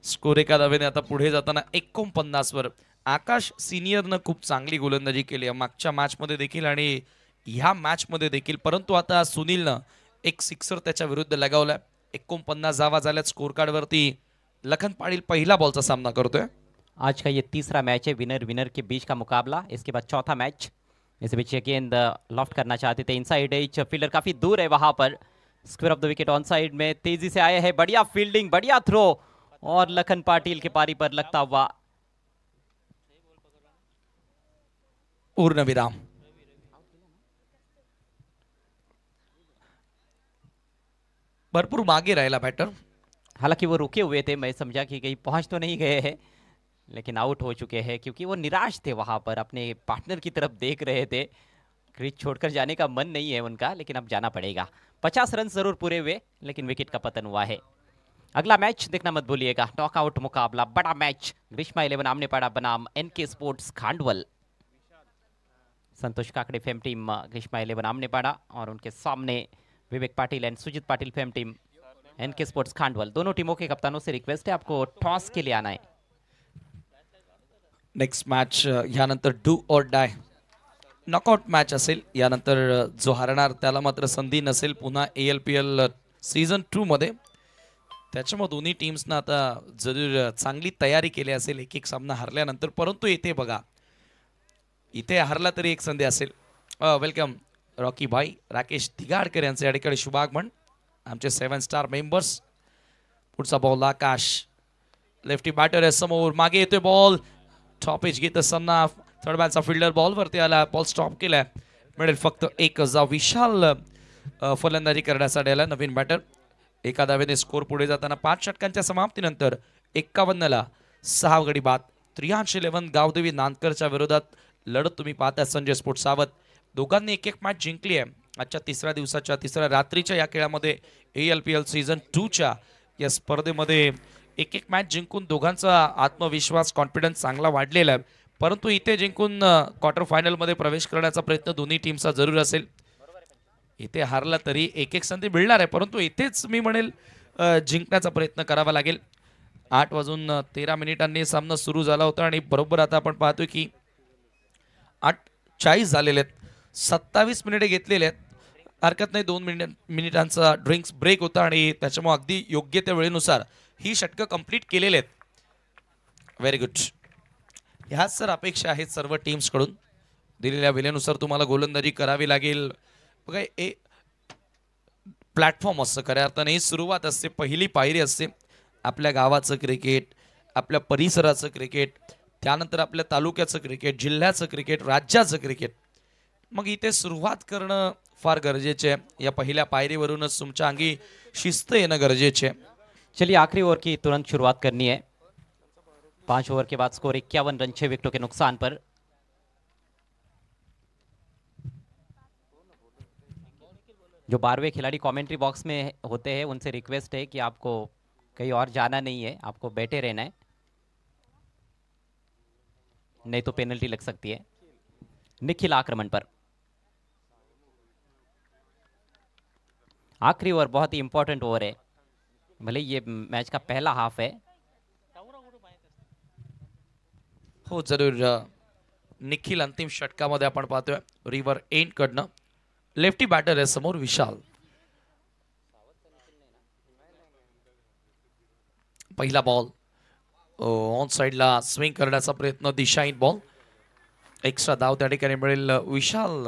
स्कोर एका धावेने आता पुढे जाताना 49 वर. आकाश सिनियरनं खूप चांगली गोलंदाजी केली आहे मागच्या मॅच मध्ये देखील आणि ह्या मॅच मध्ये देखील, परंतु आता सुनीलनं एक सिक्सर त्याच्या विरुद्ध लगावलाय. 49 धावा झाल्यात स्कोर कार्ड वरती. लखन पाटिल पहला बॉल का सामना करते. आज का ये तीसरा मैच है विनर विनर के बीच का मुकाबला. इसके बाद चौथा मैच. इस बीच ये गेंद लॉफ्ट करना चाहते थे इनसाइड एज. फील्डर काफी दूर है वहां पर. Square of the wicket on side में तेजी से आया है. बढ़िया फील्डिंग, बढ़िया थ्रो और लखन पाटिल के पारी पर लगता हुआ पूर्ण विराम. भरपूर मागे राहिला बॅटर. हालांकि वो रुके हुए थे, मैं समझा कि कहीं पहुंच तो नहीं गए हैं, लेकिन आउट हो चुके हैं क्योंकि वो निराश थे वहां पर. अपने पार्टनर की तरफ देख रहे थे. क्रीज छोड़कर जाने का मन नहीं है उनका, लेकिन अब जाना पड़ेगा. 50 रन जरूर पूरे हुए, लेकिन विकेट का पतन हुआ है. अगला मैच देखना मत भूलिएगा. नॉकआउट मुकाबला, बड़ा मैच. ग्रीष्मा 11 आमने पड़ा बनाम N K sports Khandwal. Santosh Kakade fame team Grishma 11 Aamne Pada और उनके सामने Vivek Patil and Sujit Patil fame team N K sports Khandwal. दोनों टीमों के कप्तानों से रिक्वेस्ट है आपको टॉस के लिए आना है. नेक्स्ट मॅच यानंतर do or die knockout match असेल. यानंतर जो हरणार त्याला मात्र संधी नसेल पुन्हा ALPL सीझन 2 मध्ये. त्याच्यामुळे दोन्ही टीम्सना आता जरूर चांगली तयारी केली असेल एक एक सामना हरल्यानंतर. परंतु इथे बघा, इथे हरला तरी एक संधी असेल. वेलकम रॉकी भाई, राकेश दिगाडकर यांचे या ठिकाणी शुभागमन. आमचे 7 स्टार मेंबर्स. पुढचा बॉल आकाश. लेफ्टी बॅटर आहे समोर. मागे येतोय बॉल. टॉप एज घेत असताना थर्ड मॅनचा फिल्डर बॉलवरती आला. बॉल स्टॉप केलाय. मिळेल फक्त एक जा. विशाल फलंदाजी करण्यासाठी आला नवीन बॅटर. एका धावेने स्कोर पुढे जाताना 5 षटकांच्या समाप्तीनंतर 51ला 6 गडी बाद. 83-11 गावदेवी नांदकरच्या विरोधात लढत तुम्ही पाहता. संजय स्पोर्ट्स सावत दोघांनी एक एक मॅच जिंकली आहे. आजच्या तिसऱ्या दिवसाच्या तिसऱ्या रात्रीच्या या खेळामध्ये ALPL सीझन 2च्या या स्पर्धेमध्ये एक एक मॅच जिंकून दोघांचा आत्मविश्वास कॉन्फिडन्स चांगला वाढलेला आहे. परंतु इथे जिंकून क्वार्टर फायनल मध्ये प्रवेश करण्याचा प्रयत्न दोन्ही टीमचा जरूर असेल. इथे हारला तरी एक एक संधी मिळणार आहे, परंतु इथेच मी म्हणेल जिंकण्याचा प्रयत्न करावा लागेल. 8:13 सामना सुरू झाला होता आणि बरोबर आता आपण पाहतोय की 8:40 झालेले आहेत. 27 मिनिटे घेतलेले आहेत. हरकत नाही, 2 मिनिटांचा ड्रिंक्स ब्रेक होता आणि त्याच्यामुळे अगदी योग्य त्या वेळेनुसार ही षटकं कंप्लीट केलेले आहेत. Very good. ह्याच सर अपेक्षा आहेत सर्व टीम्सकडून. दिलेल्या वेळेनुसार तुम्हाला गोलंदाजी करावी लागेल. बघा, प्लॅटफॉर्म असतं खऱ्या अर्थाने, ही सुरुवात असते, पहिली पायरी असते. आपल्या गावाचं क्रिकेट, आपल्या परिसराचं क्रिकेट, त्यानंतर आपल्या तालुक्याचं क्रिकेट, जिल्ह्याचं क्रिकेट, राज्याचं क्रिकेट. मग इथे सुरुवात करणं फार गरजेचे आहे. या पहिल्या पायरीवरूनच तुमच्या अंगी शिस्त येणं गरजेचे आहे. चलिए आखिरी ओवर की तुरंत शुरुआत करनी है. 5 ओवर के बाद स्कोर 51 रन 6 विकेटों के नुकसान पर. जो 12वें खिलाड़ी कमेंट्री बॉक्स में होते हैं उनसे रिक्वेस्ट है कि आपको कहीं और जाना नहीं है, आपको बैठे रहना है, नहीं तो पेनल्टी लग सकती है. निखिल आक्रमण पर. आखिरी ओवर बहुत ही इंपॉर्टेंट ओवर है, भले ये मैच का पहला हाफ है. हो जरूर. निखिल अंतिम षटकामध्ये आपण पाहतोय रिव्हर एंड कडनं. लेफ्टी बॅटर आहे समोर विशाल. पहिला बॉल ऑन साइडला स्विंग करण्याचा प्रयत्न, दिशा इन बॉल. एक्स्ट्रा धाव त्या ठिकाणी मिळेल. विशाल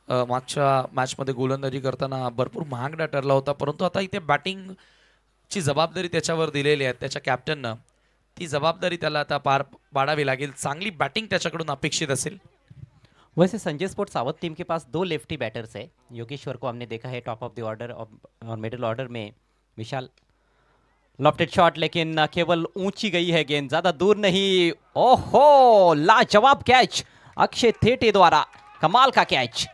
मागच्या मॅचमध्ये गोलंदाजी करताना भरपूर महागडा ठरला होता, परंतु आता इथे बॅटिंगची जबाबदारी त्याच्यावर दिलेली आहे त्याच्या कॅप्टननं. ती जबाबदारी त्याला आता पार पाडावी लागेल. चांगली बॅटिंग त्याच्याकडून अपेक्षित असेल. वैसे संजय स्पोर्ट्स सावत टीम के पास 2 लेफ्टी बैटर्स है. योगेश्वर को हमने देखा है टॉप ऑफ द ऑर्डर और मिडिल ऑर्डर में. विशाल लॉफ्टेड शॉट, लेकिन केवल ऊंची गई है गेंद, ज्यादा दूर नहीं. ओहो, लाजवाब कैच अक्षय थेटे द्वारा, कमाल का कैच.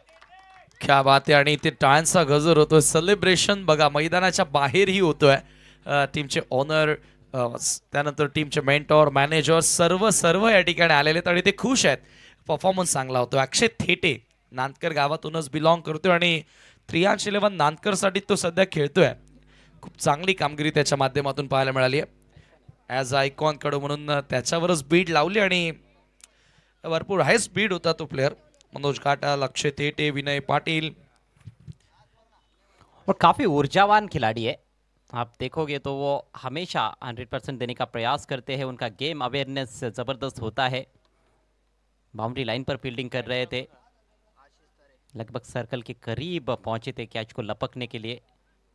क्या बात आहे. आणि ते टाळ्यांचा गजर होतोय, सेलिब्रेशन बघा मैदानाच्या बाहेरही होतोय. टीमचे ओनर, त्यानंतर टीमचे मेंटॉर, मॅनेजर सर्व या ठिकाणी आलेले आहेत आणि ते खुश आहेत. परफॉर्मन्स चांगला होतो. अक्षय थेटे नांदकर गावातूनच बिलॉंग करतोय आणि 311 नांदकरसाठी तो सध्या खेळतोय. खूप चांगली कामगिरी त्याच्या माध्यमातून पाहायला मिळाली आहे. ॲज आयकॉन कडू म्हणून त्याच्यावरच बीड लावली आणि भरपूर हाय स्पीड होता तो प्लेयर. मनोज काटाल, अक्षय थेटे, विनय पाटिल. और काफी ऊर्जावान खिलाड़ी है. आप देखोगे तो वो हमेशा 100% देने का प्रयास करते हैं. उनका गेम अवेयरनेस जबरदस्त होता है. बाउंड्री लाइन पर फील्डिंग कर रहे थे, लगभग सर्कल के करीब पहुंचे थे कैच को लपकने के लिए.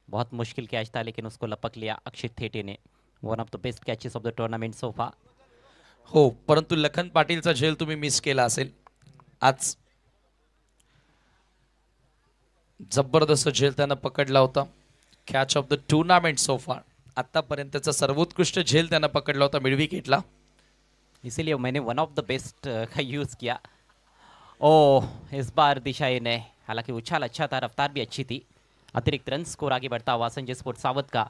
बहुत मुश्किल कैच था लेकिन उसको लपक लिया अक्षित थेटे ने. One of the best catches of the tournament so फार. हो, परंतु लखन पाटीलचा झेल तुम्ही मिस केला असेल. आज जबरदस्त झेल त्यानं पकडला होता. Catch of the tournament so फार. आतापर्यंतचा सर्वोत्कृष्ट झेल त्यानं पकडला होता मिड विकेटला. इसीलिए मैंने वन ऑफ द बेस्ट का यूज़ किया. ओह, इस बार दिशा ने, हालांकि उछाल अच्छा था, रफ्तार भी अच्छी थी. अतिरिक्त रन स्कोर आगे बढ़ता हुआ संजय स्पोर्ट्स सावत का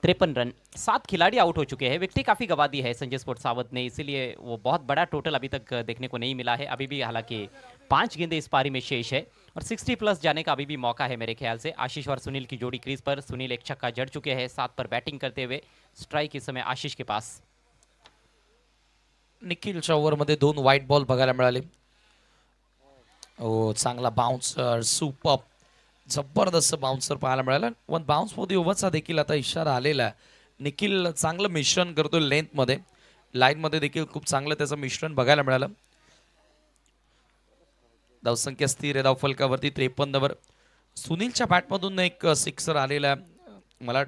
53 रन. 7 खिलाड़ी आउट हो चुके हैं. विकेट काफ़ी गवा दी है संजय स्पोर्ट्स सावत ने, इसीलिए वो बहुत बड़ा टोटल अभी तक देखने को नहीं मिला है. अभी भी हालांकि 5 गेंदें इस पारी में शेष है और 60 प्लस जाने का अभी भी मौका है मेरे ख्याल से. आशीष और सुनील की जोड़ी क्रीज पर. सुनील एक छक्का जड़ चुके हैं 7 पर बैटिंग करते हुए. स्ट्राइक इस समय आशीष के पास. निखिलच्या ओव्हरमध्ये 2 वाईट बॉल बघायला मिळाले. ओ, चांगला बाउन्सर, सुपर जबरदस्त बाउन्सर पाहायला मिळाला. वन बाउन्स फॉर द ओव्हरचा देखील आता इशारा आलेला आहे. निखिल चांगलं मिश्रण करतो लेंथमध्ये, लाईनमध्ये देखील खूप चांगलं त्याचं मिश्रण बघायला मिळालं. धावसंख्या स्थिर आहे धाव फलकावरती 53 वर. सुनीलच्या बॅटमधून एक सिक्सर आलेला आहे. मला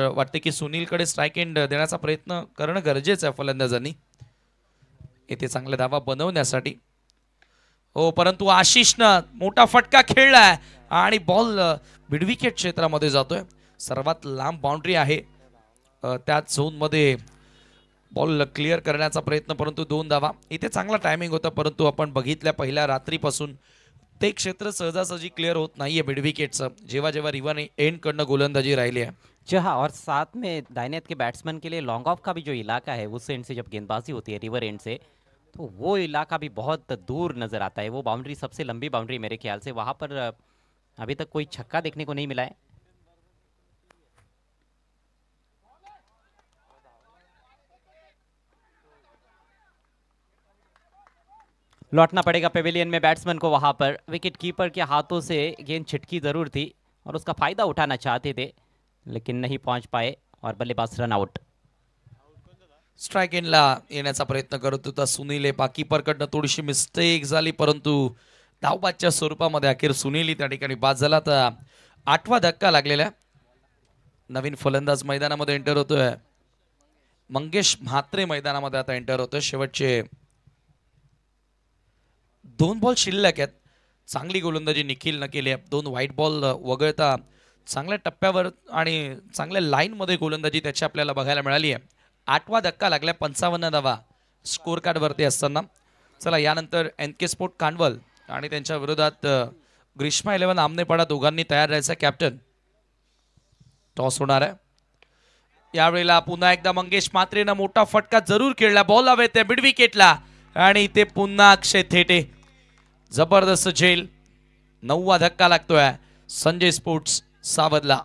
वाटतं की सुनीलकडे स्ट्राईक एंड देण्याचा प्रयत्न करणं गरजेचं आहे फलंदाजांनी येथे चांगल्या धावा बनवण्यासाठी. हो, परंतु आशिषनं मोठा फटका खेळलाय आणि बॉल मिडविकेट क्षेत्रामध्ये जातोय. सर्वात लांब बाउंड्री आहे त्याच झोनमध्ये बॉल क्लिअर करण्याचा प्रयत्न, परंतु 2 धावा. इथे चांगला टायमिंग होता, परंतु आपण बघितल्या पहिल्या रात्रीपासून ते क्षेत्र सहजासहजी क्लिअर होत नाहीये मिडविकेटचं, जेव्हा जेव्हा रिव्हर एंड कडनं गोलंदाजी राहिली आहे. जी हाँ, और साथ में दाहिने हाथ के बैट्समैन के लिए लॉन्ग ऑफ का भी जो इलाका है उस एंड से जब गेंदबाजी होती है रिवर एंड से, तो वो इलाका भी बहुत दूर नज़र आता है. वो बाउंड्री सबसे लंबी बाउंड्री मेरे ख्याल से, वहाँ पर अभी तक कोई छक्का देखने को नहीं मिला है. लौटना पड़ेगा पेविलियन में बैट्समैन को। वहां पर विकेट कीपर के हाथों से गेंद छिटकी जरूर थी और उसका फायदा उठाना चाहते थे लेकिन नहीं पहुंच पाए और बल्लेबाज रन आउट। स्ट्राइक एंडला येण्याचा प्रयत्न करत होता सुनील. कीपरकडनं थोडीशी मिस्टेक झाली परंतु धावबादच्या स्वरूपामध्ये अखेर सुनील त्या ठिकाणी बाद झाला. तर 8वा धक्का लागलेला. नवीन फलंदाज मैदानामध्ये एंटर होतोय. मंगेश म्हात्रे मैदानामध्ये आता एंटर होतोय. शेवटचे 2 बॉल शिल्लक आहेत. चांगली गोलंदाजी निखिल न केली आहे. 2 व्हाईट बॉल वगळता चांगल्या टप्प्यावर आणि चांगल्या लाईनमध्ये गोलंदाजी त्याची आपल्याला बघायला मिळाली आहे. 8वा धक्का लागला. 55 धावा स्कोर कार्ड वरती असताना. चला यानंतर NK स्पोर्ट कांडवल आणि त्यांच्या विरोधात ग्रीष्मा 11 आमनेपाडा दोघांनी तयार राहायचं. कॅप्टन टॉस होणार आहे. यावेळेला पुन्हा एकदा मंगेश म्हात्रेनं मोठा फटका जरूर खेळला. बॉल हवे ते मिड विकेटला आणि ते पुन्हा अक्षय थेटे. जबरदस्त झेल. 9वा धक्का लागतोय संजय स्पोर्ट्स सावधला.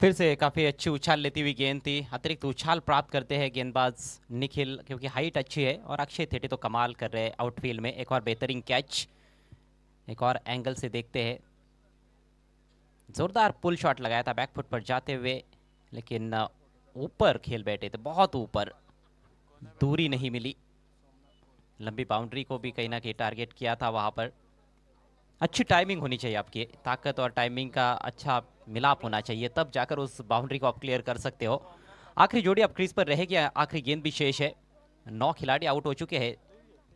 फिर से काफ़ी अच्छी उछाल लेती हुई गेंद थी. अतिरिक्त उछाल प्राप्त करते हैं गेंदबाज निखिल क्योंकि हाइट अच्छी है और अक्षय थेटे तो कमाल कर रहे हैं आउटफील्ड में. एक और बेहतरीन कैच. एक और एंगल से देखते हैं. जोरदार पुल शॉट लगाया था बैकफुट पर जाते हुए लेकिन ऊपर खेल बैठे थे. बहुत ऊपर. दूरी नहीं मिली. लंबी बाउंड्री को भी कहीं ना कहीं टारगेट किया था वहाँ पर. अच्छी टाइमिंग होनी चाहिए आपकी. ताकत और टाइमिंग का अच्छा मिलाप होना चाहिए तब जाकर उस बाउंड्री को आप क्लियर कर सकते हो. आखिरी जोड़ी अब क्रीज पर रहेगी. आखिरी गेंद भी शेष है. 9 खिलाड़ी आउट हो चुके हैं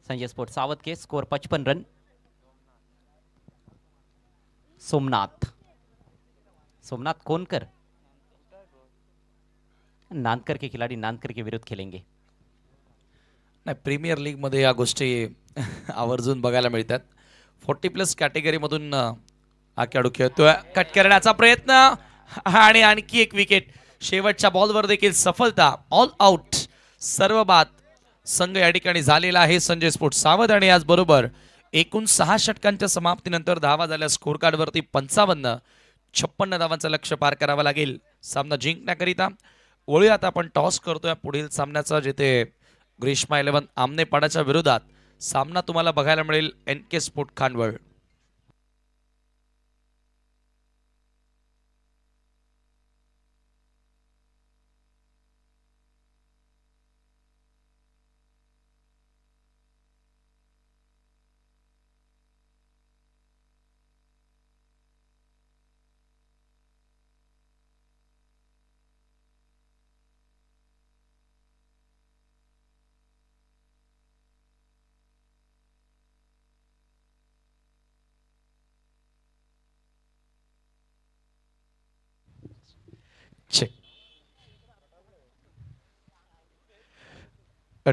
संजय स्पोर्ट्स सावध के. Score 55 run. सोमनाथ कोनकर नांदकर के खिलाड़ी नांदकर के विरुद्ध खेलेंगे. नाही प्रीमियर लीग मध्ये या गोष्टी आवर्जून बघायला मिळतात. 40+ कॅटेगरी मधून हा खेळाडू खेळतोय. कट करण्याचा प्रयत्न आणि आणखी एक विकेट. शेवटच्या बॉलवर देखील सफलता. All out. सर्व बाद संघ या ठिकाणी झालेला आहे संजय स्पोर्ट्स सावध. आणि आज बरोबर एकूण 6 षटकांच्या समाप्तीनंतर धावा झाल्या स्कोर कार्ड वरती 55 धावांचं लक्ष्य पार करावं लागेल सामना जिंकण्याकरिता. वळूयात आपण टॉस करतोय पुढील सामन्याचा जिथे ग्रीष्मा 11 आमनेपाडाच्या विरोधात सामना तुम्हाला बघायला मिळेल NK स्पोर्ट खांडवळ.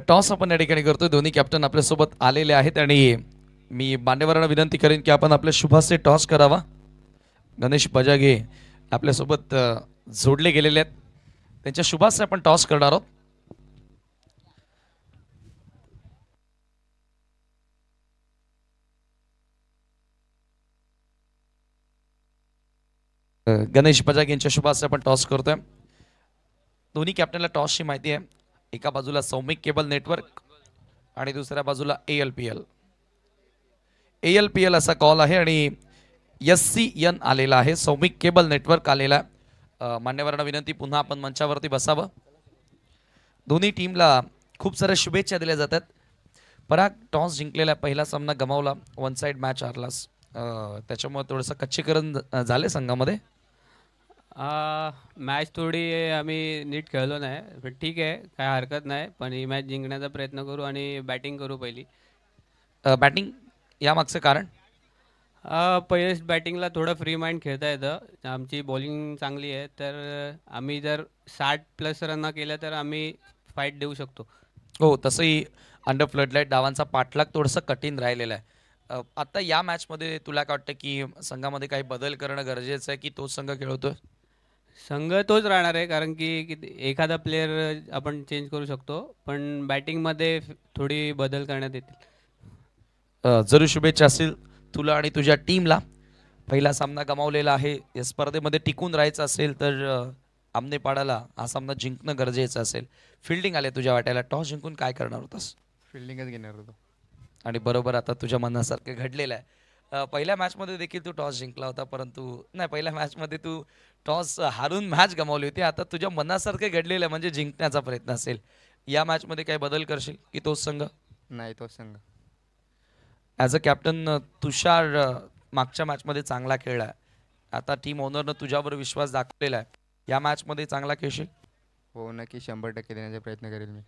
टॉस आपण या ठिकाणी करतोय. दोन्ही कॅप्टन आपल्यासोबत आलेले आहेत आणि मी मान्यवरांना विनंती करेन की आपण आपल्या शुभाचे टॉस करावा. गणेश बजागे आपल्यासोबत जोडले गेलेले आहेत. त्यांच्या शुभाचे आपण टॉस करणार आहोत. गणेश बजागे यांच्या शुभाचे आपण टॉस करतोय. दोन्ही कॅप्टनला टॉसची माहिती आहे. एका बाजूला सौमिक केबल नेटवर्क आणि दुसऱ्या बाजूला ALPL असा कॉल आहे आणि SCN आलेला आहे. सौमिक केबल नेटवर्क आलेला. मान्यवरांना विनंती पुन्हा आपण मंचावरती बसावं. दोन्ही टीमला खूप साऱ्या शुभेच्छा दिल्या जातात. पराग टॉस जिंकलेला. पहिला सामना गमावला. 1 साइड मॅच हरलास. त्याच्यामुळे थोडंसं कच्चीकरण झाले संघामध्ये. मॅच थोडी आम्ही नीट खेळलो नाही पण ठीक आहे काय हरकत नाही. पण ही मॅच जिंकण्याचा प्रयत्न करू आणि बॅटिंग करू पहिली. बॅटिंग यामागचं कारण पहिलेच बॅटिंगला थोडं फ्री माइंड खेळता येतं. आमची बॉलिंग चांगली आहे तर आम्ही जर 60+ रन केल्या तर आम्ही फाईट देऊ शकतो. हो तसंही अंडर फ्लडलाईट डावांचा पाठलाग थोडंसं कठीण राहिलेला आहे. आता या मॅचमध्ये तुला काय वाटतं की संघामध्ये काही बदल करणं गरजेचं आहे की तोच संघ खेळतोय? संघ तोच राहणार आहे कारण की एखादा प्लेअर आपण चेंज करू शकतो पण बॅटिंगमध्ये थोडी बदल करण्यात येतील. जरूर शुभेच्छा असतील तुला आणि तुझ्या टीमला. पहिला सामना गमावलेला आहे. या स्पर्धेमध्ये टिकून राहायचं असेल तर आमनेपाडाला हा सामना जिंकणं गरजेचं असेल. फिल्डिंग आले तुझ्या वाट्याला, टॉस जिंकून काय करणार होतास? फिल्डिंगच घेणार होतो. आणि बरोबर आता तुझ्या मनासारखं घडलेलं आहे. पहिल्या मॅचमध्ये देखील तू टॉस जिंकला होता, परंतु नाही, पहिल्या मॅचमध्ये तू टॉस हारून मॅच गमावली होती. आता तुझ्या मनासारखं घडलेलं आहे म्हणजे जिंकण्याचा प्रयत्न असेल. या मॅचमध्ये काही बदल करशील की तोच संघ? नाही, तोच संघ. ॲज अ कॅप्टन तुषार मागच्या मॅचमध्ये चांगला खेळला आहे. आता टीम ओनरनं तुझ्यावर विश्वास दाखवलेला आहे. या मॅचमध्ये चांगला खेळशील? हो, नक्की 100% देण्याचा प्रयत्न करेल मी.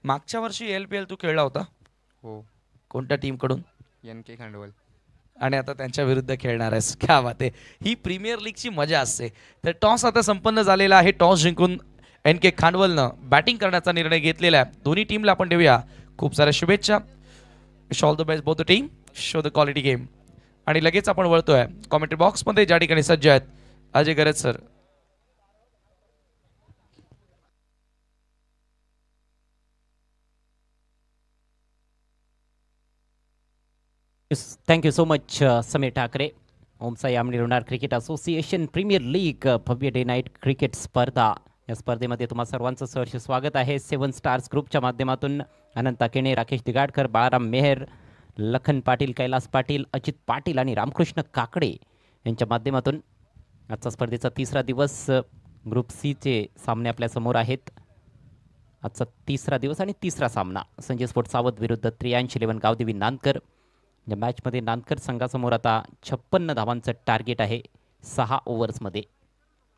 मागच्या वर्षी LPL तू खेळला होता हो, कोणत्या टीमकडून? NK खांडवल. आणि आता त्यांच्या विरुद्ध खेळणार आहेस. क्या बात आहे. ही प्रीमियर लीगची मजा असते. तर टॉस आता संपन्न झालेला आहे. टॉस जिंकून NK खांडवलनं बॅटिंग करण्याचा निर्णय घेतलेला आहे. दोन्ही टीमला आपण देऊया खूप साऱ्या शुभेच्छा. Wish all the best both the team. Show the quality game. आणि लगेच आपण वळतोय कॉमेंट्री बॉक्समध्ये, ज्या ठिकाणी सज्ज आहेत अजय गरज sir. Thank you so much Sameer Thackeray. Omsai आमणी रुणार क्रिकेट असोसिएशन प्रीमियर लीग भव्य डे नाईट क्रिकेट स्पर्धा. या स्पर्धेमध्ये तुम्हा सर्वांचं सहर्ष स्वागत आहे. 7 स्टार्स ग्रुपच्या माध्यमातून अनंत केणे, राकेश दिगाडकर, बाळाराम मेहर, लखन पाटील, कैलास पाटील, अजित पाटील आणि रामकृष्ण काकडे यांच्या माध्यमातून आजचा स्पर्धेचा तिसरा दिवस. ग्रुप सीचे सामने आपल्यासमोर आहेत. आजचा तिसरा दिवस आणि तिसरा सामना संजय स्पोर्ट सावध विरुद्ध 83 गावदेवी नांदकर. या मॅचमध्ये नांदकर संघासमोर आता 56 धावांचं टार्गेट आहे 6 ओव्हर्समध्ये.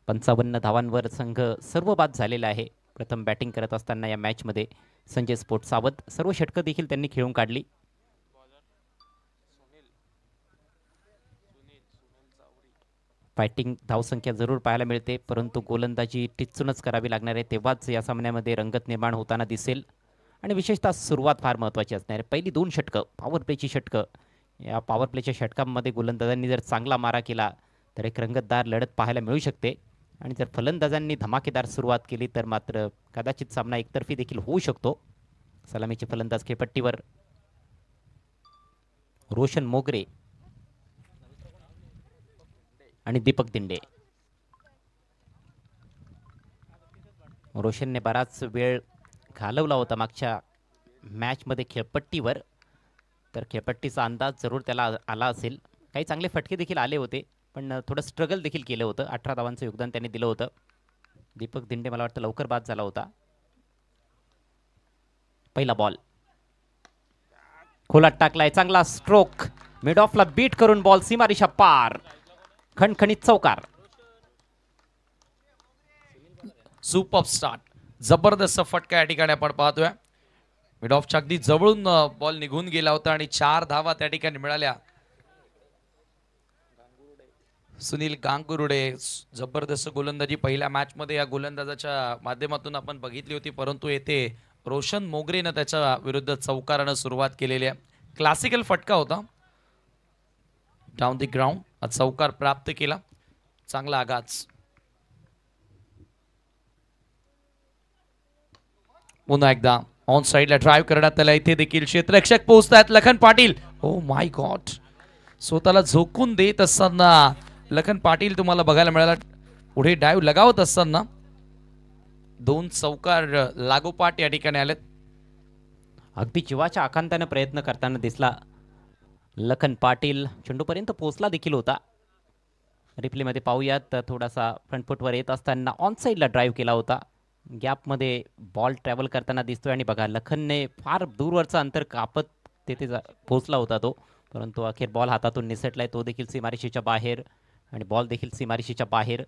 55 धावांवर संघ सर्व बाद झालेला आहे. प्रथम बॅटिंग करत असताना या मॅचमध्ये संजय स्पोर्ट सावध सर्व षटकं देखील त्यांनी खेळून काढली. फायटिंग धावसंख्या जरूर पाहायला मिळते, परंतु गोलंदाजी टिचूनच करावी लागणार आहे, तेव्हाच या सामन्यामध्ये रंगत निर्माण होताना दिसेल. आणि विशेषतः सुरुवात फार महत्त्वाची असणार आहे. पहिली 2 षटकं, पॉवर प्लेची षटकं, या पॉवर प्लेच्या षटकांमध्ये गोलंदाजांनी जर चांगला मारा केला तर एक रंगतदार लढत पाहायला मिळू शकते. आणि जर फलंदाजांनी धमाकेदार सुरुवात केली तर मात्र कदाचित सामना एकतर्फी देखील होऊ शकतो. सलामीचे फलंदाज खेळपट्टीवर रोशन मोगरे आणि दीपक दिंडे. रोशनने बराच वेळ घालवला होता मागच्या मॅचमध्ये खेळपट्टीवर, तर खेळपट्टीचा अंदाज जरूर त्याला आला असेल. काही चांगले फटके देखील आले होते, पण थोडं स्ट्रगल देखील केलं होतं. 18 धावांचं योगदान त्यांनी दिलं होतं. दीपक दिंडे मला वाटतं लवकर बाद झाला होता. पहिला बॉल खोलात टाकलाय, चांगला स्ट्रोक, मिड ऑफला बीट करून बॉल सीमारेषा पार, खणखणीत चौकार. सुपर स्टार्ट, जबरदस्त फटका या ठिकाणी आपण पाहतोय. मिड ऑफच्या अगदी जवळून बॉल निघून गेला होता आणि 4 धावा त्या ठिकाणी मिळाल्या. सुनील गांगुर्डे जबरदस्त गोलंदाजी पहिल्या मॅच मध्ये या गोलंदाजाच्या माध्यमातून आपण बघितली होती, परंतु येथे रोशन मोगरेनं त्याच्या विरुद्ध चौकारानं सुरुवात केलेली आहे. क्लासिकल फटका होता, डाऊन द ग्राउंड चौकार प्राप्त केला. चांगला आगाज. पुन्हा एकदा ऑन साइडला ड्राइव्ह करण्यात आला. इथे देखील क्षेत्ररक्षक पोहोचतायत. Lakhan Patil, oh my god, स्वतःला झोकून देत असताना लखन पाटील तुम्हाला बघायला मिळाला. पुढे डाइव्ह लगावत असताना 2 चौकार लागोपाठ या ठिकाणी आलेत. अगदी जीवाच्या आकांताने प्रयत्न करताना दिसला लखन पाटील. चेंडूपर्यंत पोहोचला देखील होता. रिप्लेमध्ये पाहूयात, थोडासा फ्रंट फुटवर येत असताना ऑन साईडला ड्राईव्ह केला होता. गॅपमध्ये बॉल ट्रॅव्हल करताना दिसतोय आणि बघा लखनने फार दूरवरचा अंतर कापत तेथे पोहोचला होता तो, परंतु अखेर बॉल हातातून निसटलाय. तो देखील सीमारेषेच्या बाहेर आणि बॉल देखील सीमारेषेच्या बाहेर,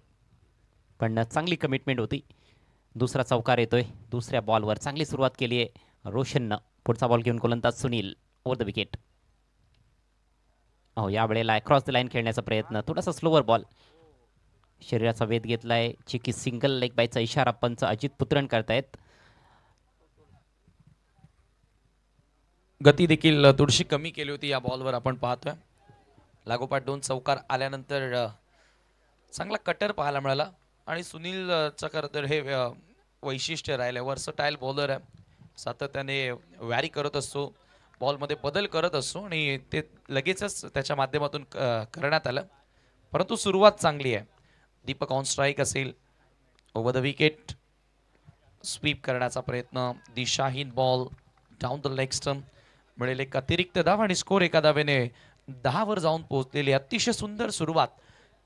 पण चांगली कमिटमेंट होती. दुसरा चौकार येतोय. दुसऱ्या बॉलवर चांगली सुरुवात केली आहे रोशननं. पुढचा बॉल घेऊन गोलंदाज सुनील ओव्हर द विकेट. हो, यावेळेला क्रॉस द लाईन खेळण्याचा प्रयत्न, थोडासा स्लोवर बॉल, शरीराचा वेध घेतलाय. चिकी सिंगल लेग बायचा इशारा पंच अजित पुत्रण करतायत. गती देखील थोडीशी कमी केली होती या बॉलवर आपण पाहतोय. लागोपाठ 2 चौकार आल्यानंतर चांगला कटर पाहायला मिळाला. आणि सुनीलचं खरं तर हे वैशिष्ट्य राहिलं, वर्सटाईल बॉलर आहे. सातत्याने व्यारी करत असतो, बॉलमध्ये बदल करत असतो आणि ते लगेचच त्याच्या माध्यमातून करण्यात आलं. परंतु सुरुवात चांगली आहे. दीपक ऑन स्ट्राईक असेल, ओव्हर द विकेट. स्वीप करण्याचा प्रयत्न, दिशाहीन ball down the leg stump. मिळेल एक अतिरिक्त धाव आणि स्कोर एका धावेने 10 वर जाऊन पोहोचलेली. अतिशय सुंदर सुरुवात.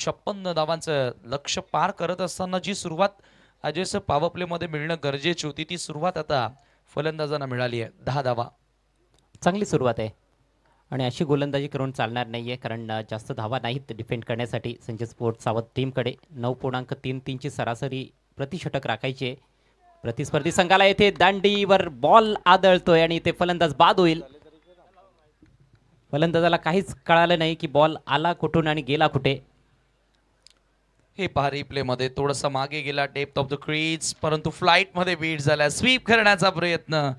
56 धावांचं लक्ष्य पार करत असताना जी सुरुवात अजयसं पॉवर प्ले मध्ये मिळणं गरजेची होती ती सुरुवात आता फलंदाजांना मिळाली आहे. 10 धावा. चांगली सुरुवात आहे आणि अशी गोलंदाजी करून चालणार नाहीये, कारण जास्त धावा नाहीत डिफेंड करण्यासाठी संजय स्पोर्ट्स सावध टीमकडे. 9.33 ची सरासरी प्रतिषटक राखायची आहे. प्रतिस्पर्धी संघाला येथे दांडीवर बॉल आदळतोय आणि ते फलंदाज बाद होईल. फलंदाजाला काहीच कळालं नाही की बॉल आला कुठून आणि गेला कुठे. हे पहा रिप्ले मध्ये थोडासा मागे गेला डेप्थ ऑफ द क्रीज, परंतु फ्लाइट मध्ये बीट झाला. स्वीप करण्याचा प्रयत्न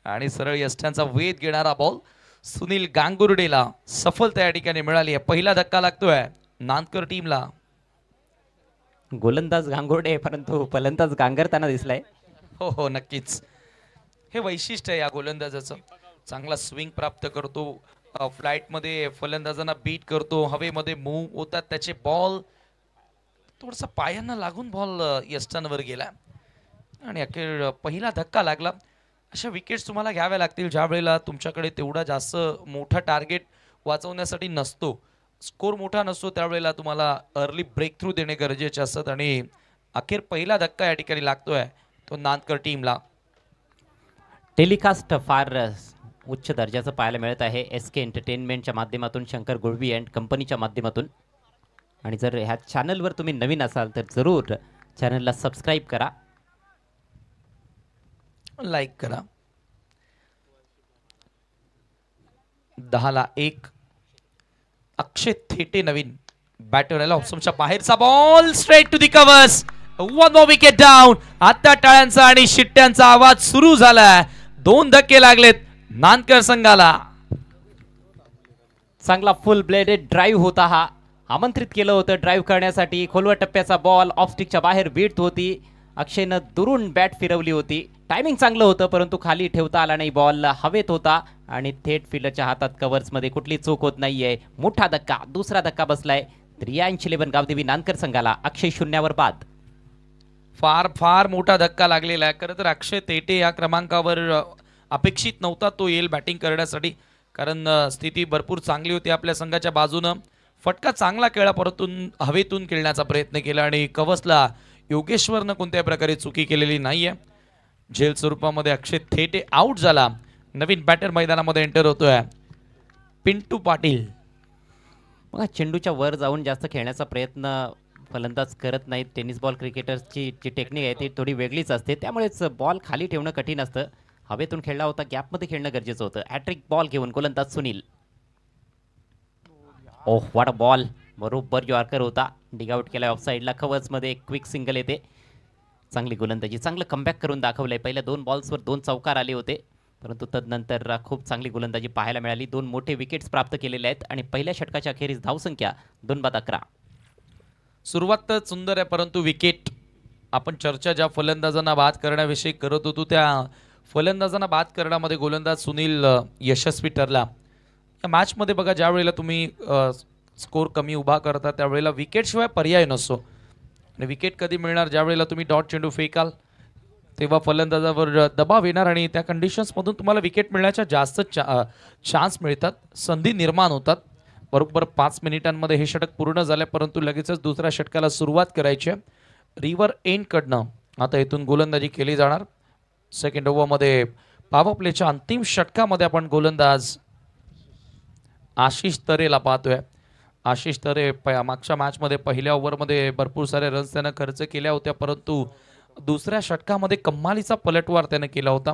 आणि सरळ यष्ट्यांचा वेध घेणारा बॉल सुनील गांगुर्डेला सफलता या ठिकाणी मिळाली आहे. पहिला धक्का लागतोय नांदकर टीमला. गोलंदाज गांगुर्डे परंतु फलंदाज गांगरताना दिसलाय. हो हो नक्कीच. हे वैशिष्ट्य आहे या गोलंदाजाचं. चांगला स्विंग प्राप्त करतो, फ्लाइट मध्ये फलंदाजांना बीट करतो, हवेमध्ये मूव्ह होतात त्याचे बॉल. थोडासा पायांना लागून बॉल यष्टांवर गेला आणि अखेर पहिला धक्का लागला. अशा विकेट्स तुम्हाला घ्याव्या लागतील ज्या वेळेला तुमच्याकडे तेवढा जास्त मोठा टार्गेट वाचवण्यासाठी नसतो, स्कोर मोठा नसतो, त्यावेळेला तुम्हाला अर्ली ब्रेक थ्रू देणे गरजेचे असतात. आणि अखेर पहिला धक्का या ठिकाणी लागतोय तो नांदकर टीमला. टेलिकास्ट फार उच्च दर्जाचं पाहायला मिळत आहे SK एंटरटेनमेंटच्या माध्यमातून, शंकर गुळवी अँड कंपनीच्या माध्यमातून. आणि जर ह्या चॅनलवर तुम्ही नवीन असाल तर जरूर चॅनलला सबस्क्राईब करा, लाईक करा. 10-1. अक्षय थेटे नवीन बॅटर आला ऑप्शनच्या बाहेरचा ball straight to the covers. One more wicket down. आता टाळ्यांचा आणि शिट्ट्यांचा आवाज सुरू झालाय. 2 धक्के लागलेत नांदकर संघाला. चांगला फुल ब्लेडेड ड्राईव्ह होता हा. आमंत्रित केलं होतं ड्राईव्ह करण्यासाठी. खोलवर टप्प्याचा बॉल ऑफस्टिकच्या बाहेर बीट होती. अक्षयनं दुरून बॅट फिरवली होती. टायमिंग चांगलं होतं परंतु खाली ठेवता आला नाही. बॉल हवेत होता आणि थेट फिल्डरच्या हातात कव्हर्समध्ये कुठली चूक होत नाहीये. मोठा धक्का, दुसरा धक्का बसलाय 83 गावदेवी नांदकर संघाला. अक्षय 0 बाद. फार फार मोठा धक्का लागलेला आहे. खरं तर अक्षय तेटे या क्रमांकावर अपेक्षित नव्हता तो येईल बॅटिंग करण्यासाठी, कारण स्थिती भरपूर चांगली होती आपल्या संघाच्या बाजूनं. फटका चांगला खेळला परंतु हवेतून खेळण्याचा प्रयत्न केला आणि कवचला योगेश्वरनं कोणत्याही प्रकारे चुकी केलेली नाहीये. झेल स्वरूपामध्ये अक्षय थेटे आउट झाला. नवीन बॅटर मैदानामध्ये एंटर होतोय पिंटू पाटील. बघा चेंडूच्या वर जाऊन जास्त खेळण्याचा प्रयत्न फलंदाज करत नाहीत. टेनिस बॉल क्रिकेटर्सची जी टेक्निक आहे ती थोडी वेगळीच असते, त्यामुळेच बॉल खाली ठेवणं कठीण असतं. हवेतून खेळला होता, गॅपमध्ये खेळणं गरजेचं होतं. हॅट्रिक बॉल घेऊन गोलंदाज Sunil. Oh what a ball. बरोबर यॉर्कर होता. डिगआउट केला ऑफ साईडला. कव्हर्समध्ये एक क्विक सिंगल येते. चांगली गोलंदाजी, चांगलं कमबॅक करून दाखवलंय. पहिल्या 2 बॉल्सवर 2 चौकार आले होते परंतु तदनंतर खूप चांगली गोलंदाजी पाहायला मिळाली. 2 मोठे विकेट्स प्राप्त केलेले आहेत आणि पहिल्या षटकाच्या अखेरीस धावसंख्या 2 बाद 11. सुरुवात तर सुंदर आहे परंतु विकेट. आपण चर्चा ज्या फलंदाजांना बाद करण्याविषयी करत होतो त्या फलंदाजांना बाद करण्यामध्ये गोलंदाज सुनील यशस्वी ठरला. या मॅचमध्ये बघा ज्या वेळेला तुम्ही स्कोर कमी उभा करता त्यावेळेला विकेटशिवाय पर्याय नसतो. आणि विकेट कधी मिळणार? ज्या वेळेला तुम्ही डॉट चेंडू फेकाल तेव्हा फलंदाजावर दबाव येणार आणि त्या कंडिशन्समधून तुम्हाला विकेट मिळण्याच्या जास्त चान्स मिळतात, संधी निर्माण होतात. बरोबर 5 मिनिटांमध्ये हे षटक पूर्ण झाले परंतु लगेचच दुसऱ्या षटकाला सुरुवात करायची आहे. रिव्हर एंडकडनं आता इथून गोलंदाजी केली जाणार. सेकंड ओव्हरमध्ये पॉवर प्लेच्या अंतिम षटकामध्ये आपण गोलंदाज आशिष तरेला पाहतोय. आशिष तरे मागच्या मॅचमध्ये पहिल्या ओव्हरमध्ये भरपूर सारे रन्स त्यानं खर्च केल्या होत्या परंतु दुसऱ्या षटकामध्ये कमालीचा पलटवार त्यानं केला होता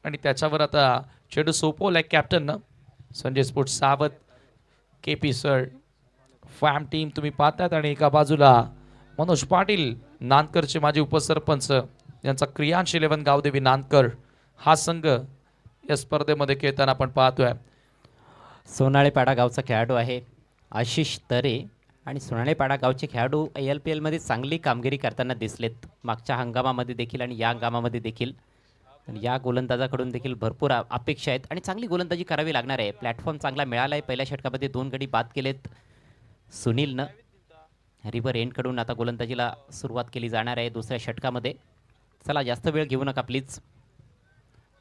आणि त्याच्यावर आता चेंडू सोपवलाय कॅप्टननं. संजय स्पोर्ट्स सावध, KP सर, फॅम टीम तुम्ही पाहतात आणि एका बाजूला मनोज पाटील नांदकरचे माजी उपसरपंच यांचा क्रियांश 11 गावदेवी नांदकर हा संघ या स्पर्धेमध्ये खेळताना आपण पाहतोय. सोनाळेपाडा गावचा खेळाडू आहे आशिष तरे आणि सोनाळेपाडा गावचे खेळाडू ILPL मध्ये चांगली कामगिरी करताना दिसलेत मागच्या हंगामामध्ये देखील आणि या हंगामामध्ये देखील. आणि या गोलंदाजाकडून देखील भरपूर अपेक्षा आहेत आणि चांगली गोलंदाजी करावी लागणार आहे. प्लॅटफॉर्म चांगला मिळाला आहे. पहिल्या षटकामध्ये 2 गडी बाद केलेत सुनीलनं. रिव्हर एंडकडून आता गोलंदाजीला सुरुवात केली जाणार आहे दुसऱ्या षटकामध्ये. चला जास्त वेळ घेऊ नका प्लीज.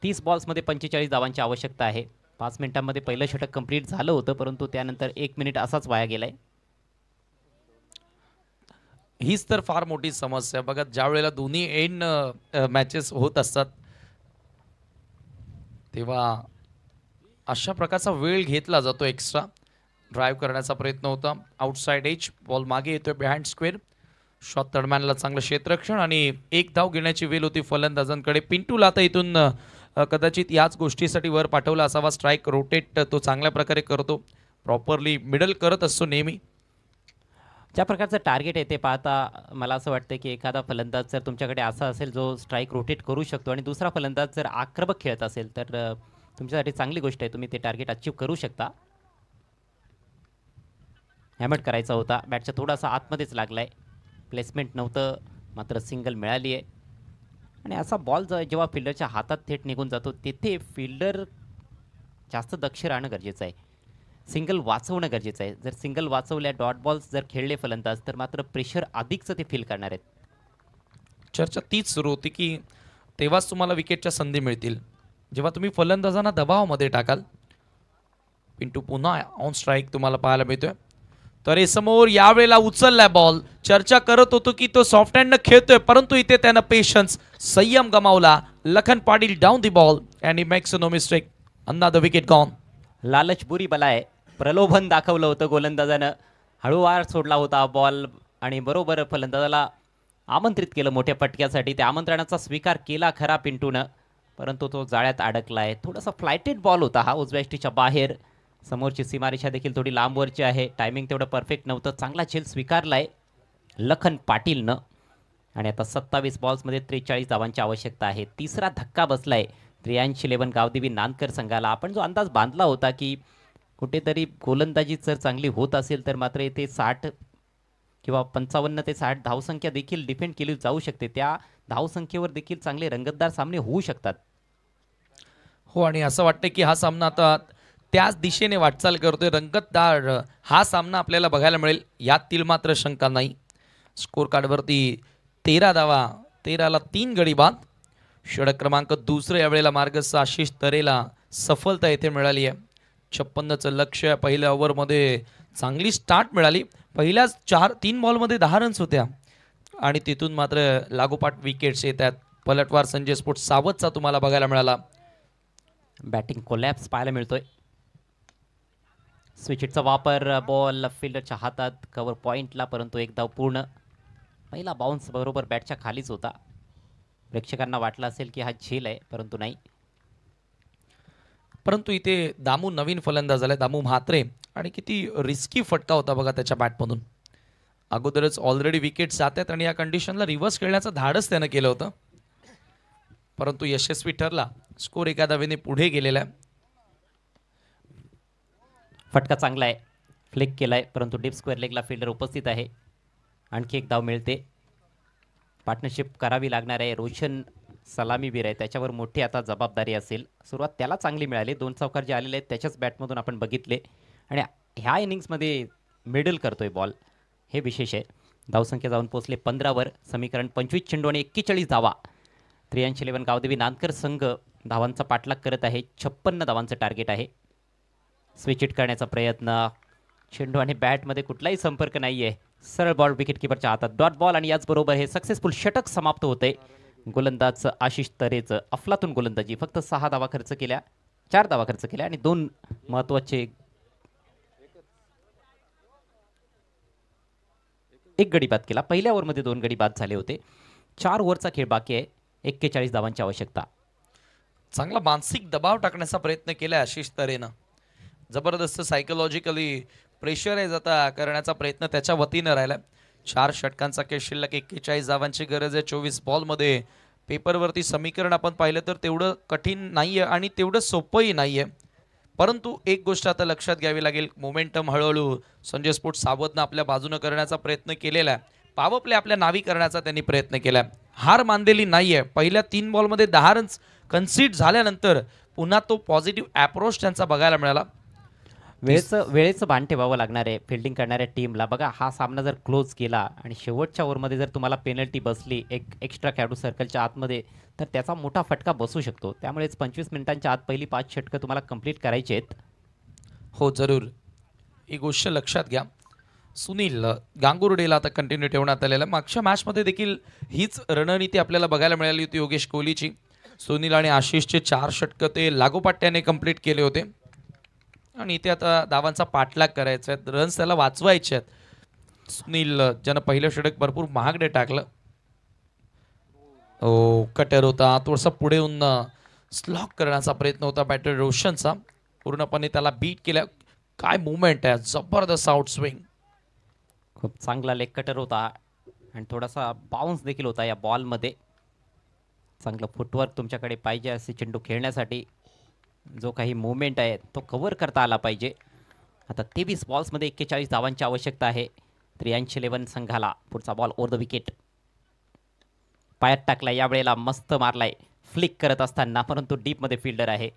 30 बॉल्समध्ये 45 धावांची आवश्यकता आहे. 5 मिनिटांमध्ये पहिलं षटक कंप्लीट झालं होतं, परंतु त्यानंतर 1 मिनिट असाच वाया गेलाय. हीच तर फार मोठी समस्या बघा, ज्या वेळेला दोन्ही एंड मॅचेस होत असतात तेव्हा अशा प्रकारचा वेळ घेतला जातो. एक्स्ट्रा ड्राईव्ह करण्याचा प्रयत्न होता. आउटसाइड एज बॉल मागे येतोय बिहाइंड स्क्वेअर. शॉट तडमॅनला चांगलं क्षेत्ररक्षण आणि एक धाव घेण्याची वेळ होती फलंदाजांकडे. पिंटूला आता इथून कदाचित याच गोष्टीसाठी वर पाठवला असावा. स्ट्राईक रोटेट तो चांगल्या प्रकारे करतो, प्रॉपरली मिडल करत असतो नेहमी. ज्या प्रकारचं टार्गेट आहे ते पाहता मला असं वाटतं की एखादा फलंदाज जर तुमच्याकडे असा असेल जो स्ट्राईक रोटेट करू शकतो आणि दुसरा फलंदाज जर आक्रमक खेळत असेल तर तुमच्यासाठी चांगली गोष्ट आहे. तुम्ही ते टार्गेट अचीव करू शकता. हॅमट करायचा होता, बॅटच्या थोडासा आतमध्येच लागलाय, प्लेसमेंट नव्हतं, मात्र सिंगल मिळाली आहे. आणि असा बॉल जेव्हा फिल्डरच्या हातात थेट निघून जातो तिथे फिल्डर जास्त दक्ष राहणं गरजेचं आहे. सिंगल वाचवणं गरजेचं आहे. जर सिंगल वाचवल्या, डॉट बॉल्स जर खेळले फलंदाज तर मात्र प्रेशर अधिकचं ते फील करणार आहेत. चर्चा तीच सुरू होती की तेव्हाच तुम्हाला विकेटच्या संधी मिळतील जेव्हा तुम्ही फलंदाजांना दबावामध्ये टाकाल. पिंटू पुन्हा ऑन स्ट्राईक तुम्हाला पाहायला मिळतोय. तर हे समोर यावेळेला उचललाय बॉल. चर्चा करत होतो की तो सॉफ्ट हँडनं खेळतोय, परंतु इथे त्यानं पेशन्स, संयम गमावला. Lakhan Patil down the ball and he makes no mistake. Another wicket gone. लालच बुरी बला आहे. प्रलोभन दाखवलं होतं गोलंदाजानं, हळूवार सोडला होता बॉल आणि बरोबर फलंदाजाला आमंत्रित केलं मोठ्या पटक्यासाठी. त्या आमंत्रणाचा स्वीकार केला खरा पिंटूनं, परंतु तो जाळ्यात अडकलाय. थोडासा फ्लायटेड बॉल होता हा, उजव्या यष्टीच्या बाहेर. समोरची सीमारेषा देखील थोडी लांबवरची आहे. टायमिंग तेवढं परफेक्ट नव्हतं. चांगला झेल स्वीकारलाय लखन पाटीलनं. आणि आता 27 बॉल्समध्ये 43 धावांची आवश्यकता आहे. तिसरा धक्का बसलाय 83-11 गावदेवी नांदकर संघाला. आपण जो अंदाज बांधला होता की कुठेतरी गोलंदाजी जर चांगली होत असेल तर मात्र इथे 60 किंवा 55 ते 60 धावसंख्या देखील डिफेंड केली जाऊ शकते. त्या धावसंख्येवर देखील चांगले रंगतदार सामने होऊ शकतात. हो, आणि असं वाटतं की हा सामना आता त्याच दिशेने वाटचाल करतोय. रंगतदार हा सामना आपल्याला बघायला मिळेल यातील मात्र शंका नाही. स्कोर कार्डवरती 13 धावा, 13ला 3 गडी बाद. षटक क्रमांक दुसरं यावेळेला मार्गस्थ आशिष तरेला सफलता येथे मिळाली आहे. 56चं लक्ष्य. पहिल्या ओव्हरमध्ये चांगली स्टार्ट मिळाली. पहिल्याच 3 बॉलमध्ये 10 रन्स होत्या आणि तिथून मात्र लागोपाठ विकेट्स येत आहेत. पलटवार संजय स्पोर्ट सावधचा तुम्हाला बघायला मिळाला. बॅटिंग कोलॅप्स पाहायला मिळतोय. स्विचिटचा वापर, बॉल फिल्डरच्या हातात, कव्हर पॉइंटला, परंतु एक धाव पूर्ण. पहिला बाउन्स बरोबर बॅटच्या खालीच होता. प्रेक्षकांना वाटलं असेल की हा झेल आहे, परंतु नाही. परंतु इथे दामू नवीन फलंदाज आले, दामू म्हात्रे, आणि किती रिस्की फटका होता बघा त्याच्या बॅटमधून. अगोदरच ऑलरेडी विकेट जात आहेत आणि या कंडिशनला रिव्हर्स खेळण्याचं धाडस त्यानं केलं होतं, परंतु यशस्वी ठरला. स्कोर एका धावेने पुढे गेलेला आहे. फटका चांगला आहे, फ्लिक केलाय, परंतु डीप स्क्वेअर लेगला फिल्डर उपस्थित आहे. आणखी एक धाव मिळते. पार्टनरशिप करावी लागणार आहे. रोशन सलामीवीर आहे, त्याच्यावर मोठी आता जबाबदारी असेल. सुरुवात त्याला चांगली मिळाली. 2 चौकार जे आलेले आहेत त्याच्याच बॅटमधून आपण बघितले आणि ह्या इनिंग्समध्ये मिडल करतोय बॉल, हे विशेष आहे. धावसंख्या जाऊन पोहोचले 15वर. समीकरण 25 चेंडू आणि 41 धावा. 83-11 गावदेवी नांदकर संघ धावांचा पाठलाग करत आहे. 56 धावांचं टार्गेट आहे. स्विच इट करण्याचा प्रयत्न. चेंडू आणि बॅटमध्ये कुठलाही संपर्क नाही आहे. सरळ बॉल विकेटकीपरच्या हातात. डॉट बॉल आणि याचबरोबर हे सक्सेसफुल षटक समाप्त होते. गोलंदाज आशिष तरेचं अफलातून गोलंदाजी. फक्त 6 धावा खर्च केल्या, 4 धावा खर्च केल्या आणि 2 महत्त्वाचे एक गडी बाद केला. पहिल्या ओव्हरमध्ये 2 गडी बाद झाले होते. 4 ओव्हरचा खेळ बाकी आहे. 41 धावांची आवश्यकता. चांगला मानसिक दबाव टाकण्याचा प्रयत्न केला आशिष तरेनं. जबरदस्त सायकोलॉजिकली प्रेशराईज आता करण्याचा प्रयत्न त्याच्या वतीनं राहिला. 4 षटकांचा खेळ शिल्लक. 41 धावांची गरज आहे 24 बॉलमध्ये. पेपरवरती समीकरण आपण पाहिलं तर तेवढं कठीण नाही आहे आणि तेवढं सोपंही नाही आहे, परंतु एक गोष्ट आता लक्षात घ्यावी लागेल. मोमेंटम हळूहळू संजय स्पोर्ट्स सावधनं आपल्या बाजूनं करण्याचा प्रयत्न केलेला आहे. पॉवर प्ले आपल्या नावी करण्याचा त्यांनी प्रयत्न केला. हार मानलेली नाही आहे. पहिल्या 3 बॉलमध्ये 10 रन्स कन्सीड झाल्यानंतर पुन्हा तो पॉझिटिव्ह अप्रोच त्यांचा बघायला मिळाला. वेळेचं भान ठेवावं लागणार आहे फिल्डिंग करणाऱ्या टीमला. बघा हा सामना जर क्लोज केला आणि शेवटच्या ओव्हरमध्ये जर तुम्हाला पेनल्टी बसली एक एक्स्ट्रा खेळाडू सर्कलच्या आतमध्ये, तर त्याचा मोठा फटका बसू शकतो. त्यामुळेच 25 मिनिटांच्या आत पहिली 5 षटकं तुम्हाला कंप्लीट करायची आहेत. हो जरूर, ही गोष्ट लक्षात घ्या. सुनील गांगुर्डेला आता कंटिन्यू ठेवण्यात आलेला. मागच्या मॅचमध्ये देखील हीच रणनीती आपल्याला बघायला मिळाली होती योगेश कोहलीची. सुनील आणि आशिषचे 4 षटकं ते लागोपाट्याने कंप्लीट केले होते आणि इथे आता धावांचा पाठलाग करायचा आहे, रन्स त्याला वाचवायचे आहेत. सुनील ज्यानं पहिलं षटक भरपूर महागडे टाकलं. ओ कटर होता, थोडंसं पुढे येऊन स्लॉक करण्याचा प्रयत्न होता बॅटर रोशनचा. पूर्णपणे त्याला बीट केल्या. काय मुवमेंट आहे, जबरदस्त आउट स्विंग. खूप चांगला लेग कटर होता आणि थोडासा बाउन्स देखील होता या बॉलमध्ये. चांगलं फुटवर्क तुमच्याकडे पाहिजे असे चेंडू खेळण्यासाठी. जो काही मुवमेंट आहे तो कव्हर करता आला पाहिजे. आता 23 बॉल्समध्ये 41 धावांची आवश्यकता आहे 83-11 संघाला. पुढचा बॉल ओव्हर द विकेट, पायात टाकला, यावेळेला मस्त मारलाय फ्लिक करत असताना, परंतु डीपमध्ये फिल्डर आहे.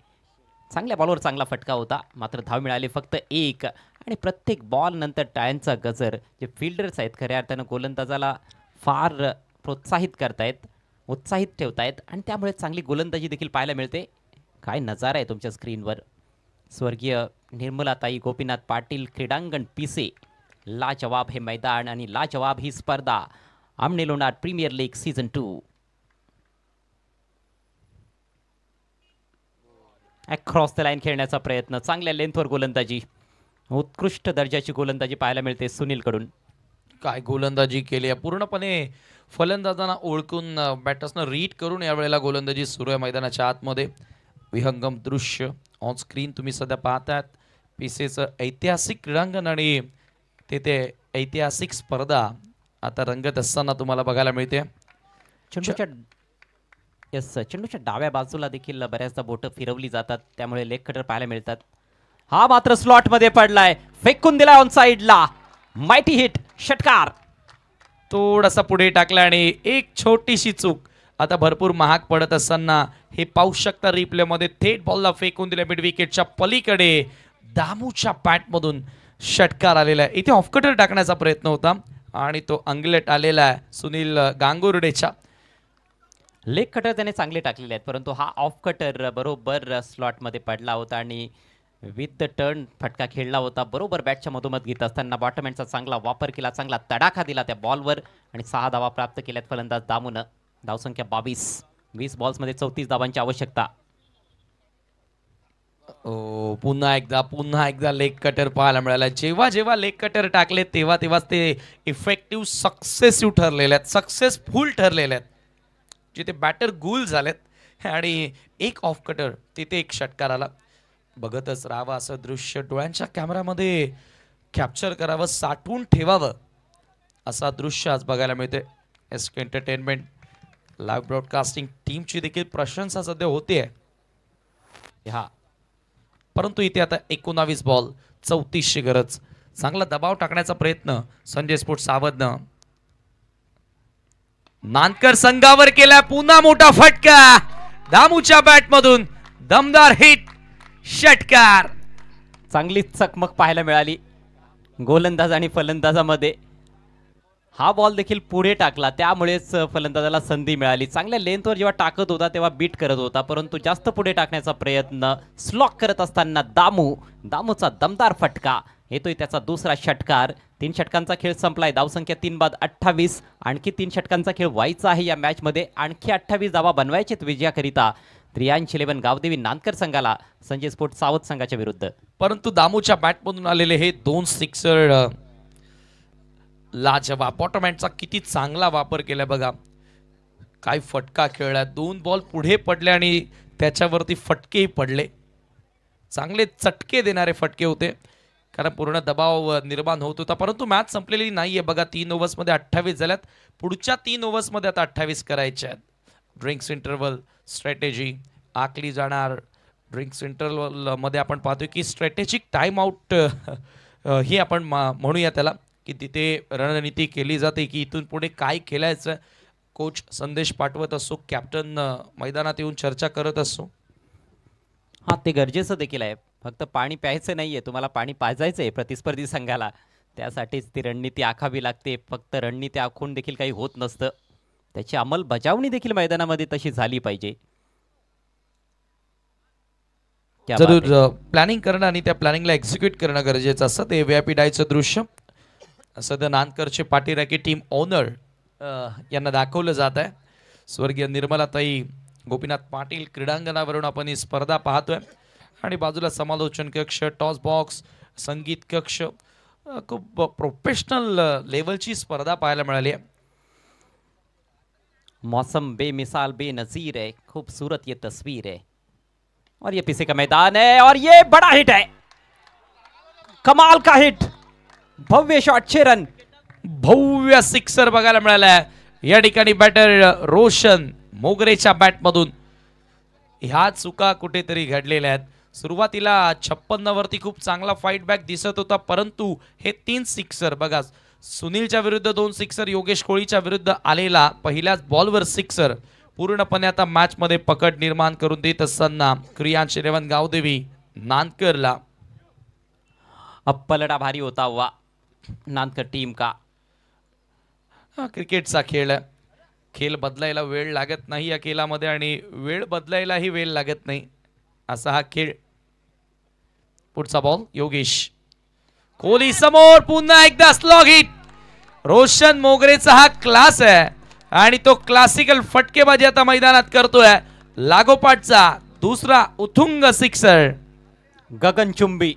चांगल्या बॉलवर चांगला फटका होता, मात्र धाव मिळाली फक्त 1. आणि प्रत्येक बॉल नंतर टाळ्यांचा गजर. जे फिल्डर्स आहेत खऱ्या अर्थानं गोलंदाजाला फार प्रोत्साहित करतायत, उत्साहित ठेवतायत आणि त्यामुळे चांगली गोलंदाजी देखील पाहायला मिळते. काय नजारा आहे तुमच्या स्क्रीनवर. स्वर्गीय निर्मलाताई गोपीनाथ पाटील क्रीडांगण पिसे. लाजवाब हे मैदान आणि लाजवाब ही स्पर्धा. आमने Lonar premier league season 2. Across the line खेळण्याचा प्रयत्न, चांगल्या लेंथवर गोलंदाजी, उत्कृष्ट दर्जाची गोलंदाजी पाहायला मिळते सुनीलकडून. काय गोलंदाजी केली आहे, पूर्णपणे फलंदाजांना ओळखून बॅटर्सनं रीड करून यावेळेला गोलंदाजी सुरू आहे मैदानाच्या आतमध्ये. विहंगम दृश्य ऑन स्क्रीन तुम्ही सध्या पाहतात. पिसेचं ऐतिहासिक क्रीडांगण आणि तेथे ऐतिहासिक स्पर्धा आता रंगत असताना तुम्हाला बघायला मिळते. चेंडूच्या डाव्या बाजूला देखील बऱ्याचदा बोटं फिरवली जातात, त्यामुळे लेग कटर पाहायला मिळतात. हा मात्र स्लॉटमध्ये पडलाय, फेकून दिलाय ऑन साइडला. माइटी हिट, षटकार. थोडासा पुढे टाकला आणि एक छोटीशी चूक. आता भरपूर महाग पडत असताना हे पाहू शकता रिप्लेमध्ये. थेट बॉलला फेकून दिल्या मिड विकेटच्या पलीकडे. दामूच्या बॅटमधून षटकार आलेला आहे. इथे ऑफ कटर टाकण्याचा प्रयत्न होता आणि तो अंगलेट आलेला आहे सुनील गांगुर्डेच्या. लेग कटर त्याने चांगले टाकलेले आहेत, परंतु हा ऑफ कटर बरोबर स्लॉटमध्ये पडला होता आणि विथ द टर्न फटका खेळला होता. बरोबर बॅटच्या मधोमध घेत असताना बॉटमॅनचा चांगला वापर केला, चांगला तडाखा दिला त्या बॉलवर आणि 6 धावा प्राप्त केल्यात फलंदाज दामूनं. धावसंख्या 22. 20 बॉल्समध्ये 34 धावांची आवश्यकता. पुन्हा एकदा लेग कटर पाहायला मिळाला. जेव्हा लेग कटर टाकले तेव्हाच ते इफेक्टिव्ह सक्सेसिव्ह ठरलेले आहेत, सक्सेसफुल ठरलेले आहेत. जिथे बॅटर गुल झालेत आणि एक ऑफ कटर, तिथे एक षटकार आला. बघतच राहावं असं दृश्य, डोळ्यांच्या कॅमेरामध्ये कॅप्चर करावं, साठवून ठेवावं असा दृश्य आज बघायला मिळते. एसके एंटरटेनमेंट लाईव्ह ब्रॉडकास्टिंग टीमची देखील प्रशंसा सध्या होते. परंतु इथे आता 19 बॉल 34ची गरज. चांगला दबाव टाकण्याचा प्रयत्न संजय स्पोर्ट्स सावधनं नानकर संघावर केला. पुन्हा मोठा फटका दामूच्या बॅटमधून, दमदार हिट, षटकार. चांगली चकमक पाहायला मिळाली गोलंदाज आणि फलंदाजामध्ये. हा बॉल देखील पुढे टाकला, त्यामुळेच फलंदाजाला संधी मिळाली. चांगल्या लेंथवर जेव्हा टाकत होता तेव्हा बीट करत होता, परंतु जास्त पुढे टाकण्याचा प्रयत्न. स्लॉक करत असताना दामूचा दमदार फटका येतोय, त्याचा दुसरा षटकार. 3 षटकांचा खेळ संपलाय. धावसंख्या 3 बाद 28. आणखी 3 षटकांचा खेळ व्हायचा आहे या मॅचमध्ये. आणखी 28 धावा बनवायचेत विजयाकरिता 83-11 गावदेवी नानकर संघाला संजय स्पोर्ट सावध संघाच्या विरुद्ध. परंतु दामूच्या बॅटमधून आलेले हे 2 सिक्सर लाजवाब. बॉटमॅनचा किती चांगला वापर केला बघा. काय फटका खेळला. 2 बॉल पुढे पडले आणि त्याच्यावरती फटकेही पडले. चांगले चटके देणारे फटके होते, कारण पूर्ण दबाव निर्माण होत होता. परंतु मॅच संपलेली नाहीये बघा. 3 ओव्हर्समध्ये 28 झाल्यात. पुढच्या 3 ओव्हर्समध्ये आता 28 करायचे आहेत. ड्रिंक्स इंटरव्हल स्ट्रॅटेजी आखली जाणार. ड्रिंक्स इंटरव्हल मध्ये आपण पाहतोय की स्ट्रॅटेजिक टाइम आउट ही आपण म्हणूया त्याला, की तिथे रणनीती केली जाते की इथून पुढे काय खेळायचं. कोच संदेश पाठवत असतो, कॅप्टन मैदानात येऊन चर्चा करत असतो. हा, ते गरजेचं देखील आहे. फक्त पाणी प्यायचं नाहीये, तुम्हाला पाणी पाजायचं आहे प्रतिस्पर्धी संघाला. त्यासाठीच ती रणनीती आखावी लागते. फक्त रणनीती आखून देखील काही होत नसतं, त्याची अंमलबजावणी देखील मैदानामध्ये तशी झाली पाहिजे. क्या बात आहे. जरूर प्लॅनिंग करणं आणि त्या प्लॅनिंगला एक्झिक्यूट करणं गरजेचं असतं. ते व्हीआयपी डायचं दृश्य सध्या नानकरचे पाटीराकी टीम ओनर यांना दाखवलं जात आहे. स्वर्गीय निर्मलाताई गोपीनाथ पाटील क्रीडांगणावरून आपण ही स्पर्धा पाहतोय आणि बाजूला समालोचन कक्ष, टॉस बॉक्स, संगीत कक्ष, खूप प्रोफेशनल लेवलची स्पर्धा पाहायला मिळाली आहे. मौसम बेमिसाल बेनजीर है, खूबसूरत ये तस्वीर है. और ये पीछे का मैदान है और ये बड़ा हिट है, कमाल का हिट, भव्य शॉट, 6 रन. भव्य सिक्सर बघायला मिळाला आहे या ठिकाणी बॅटर रोशन मोगरेच्या बॅटमधून. ह्या चुका कुठेतरी घडलेल्या आहेत. सुरुवातीला 56 वरती खूप चांगला फाईट बॅक दिसत होता, परंतु हे 3 सिक्सर बघा, सुनीलच्या विरुद्ध 2 सिक्सर, योगेश कोळीच्या विरुद्ध आलेला पहिल्याच बॉलवर सिक्सर पूर्णपणे आता मॅच मध्ये पकड निर्माण करून देत असताना क्रियांश 11 गावदेवी नानकरला. अब पलड़ा भारी होता हुआ नानकर टीम का. हा क्रिकेटचा खेळ आहे. खेळ बदलायला वेळ लागत नाही या खेळामध्ये आणि वेळ बदलायलाही वेळ लागत नाही असा हा खेळ. पुढचा बॉल योगेश कोहली समोर, पुन्हा एकदा स्लॉग हिट. रोशन मोगरेचा हा क्लास आहे आणि तो क्लासिकल फटकेबाजी आता मैदानात करतोय. लागोपाठचा दुसरा उथुंग सिक्सर. गगनचुंबी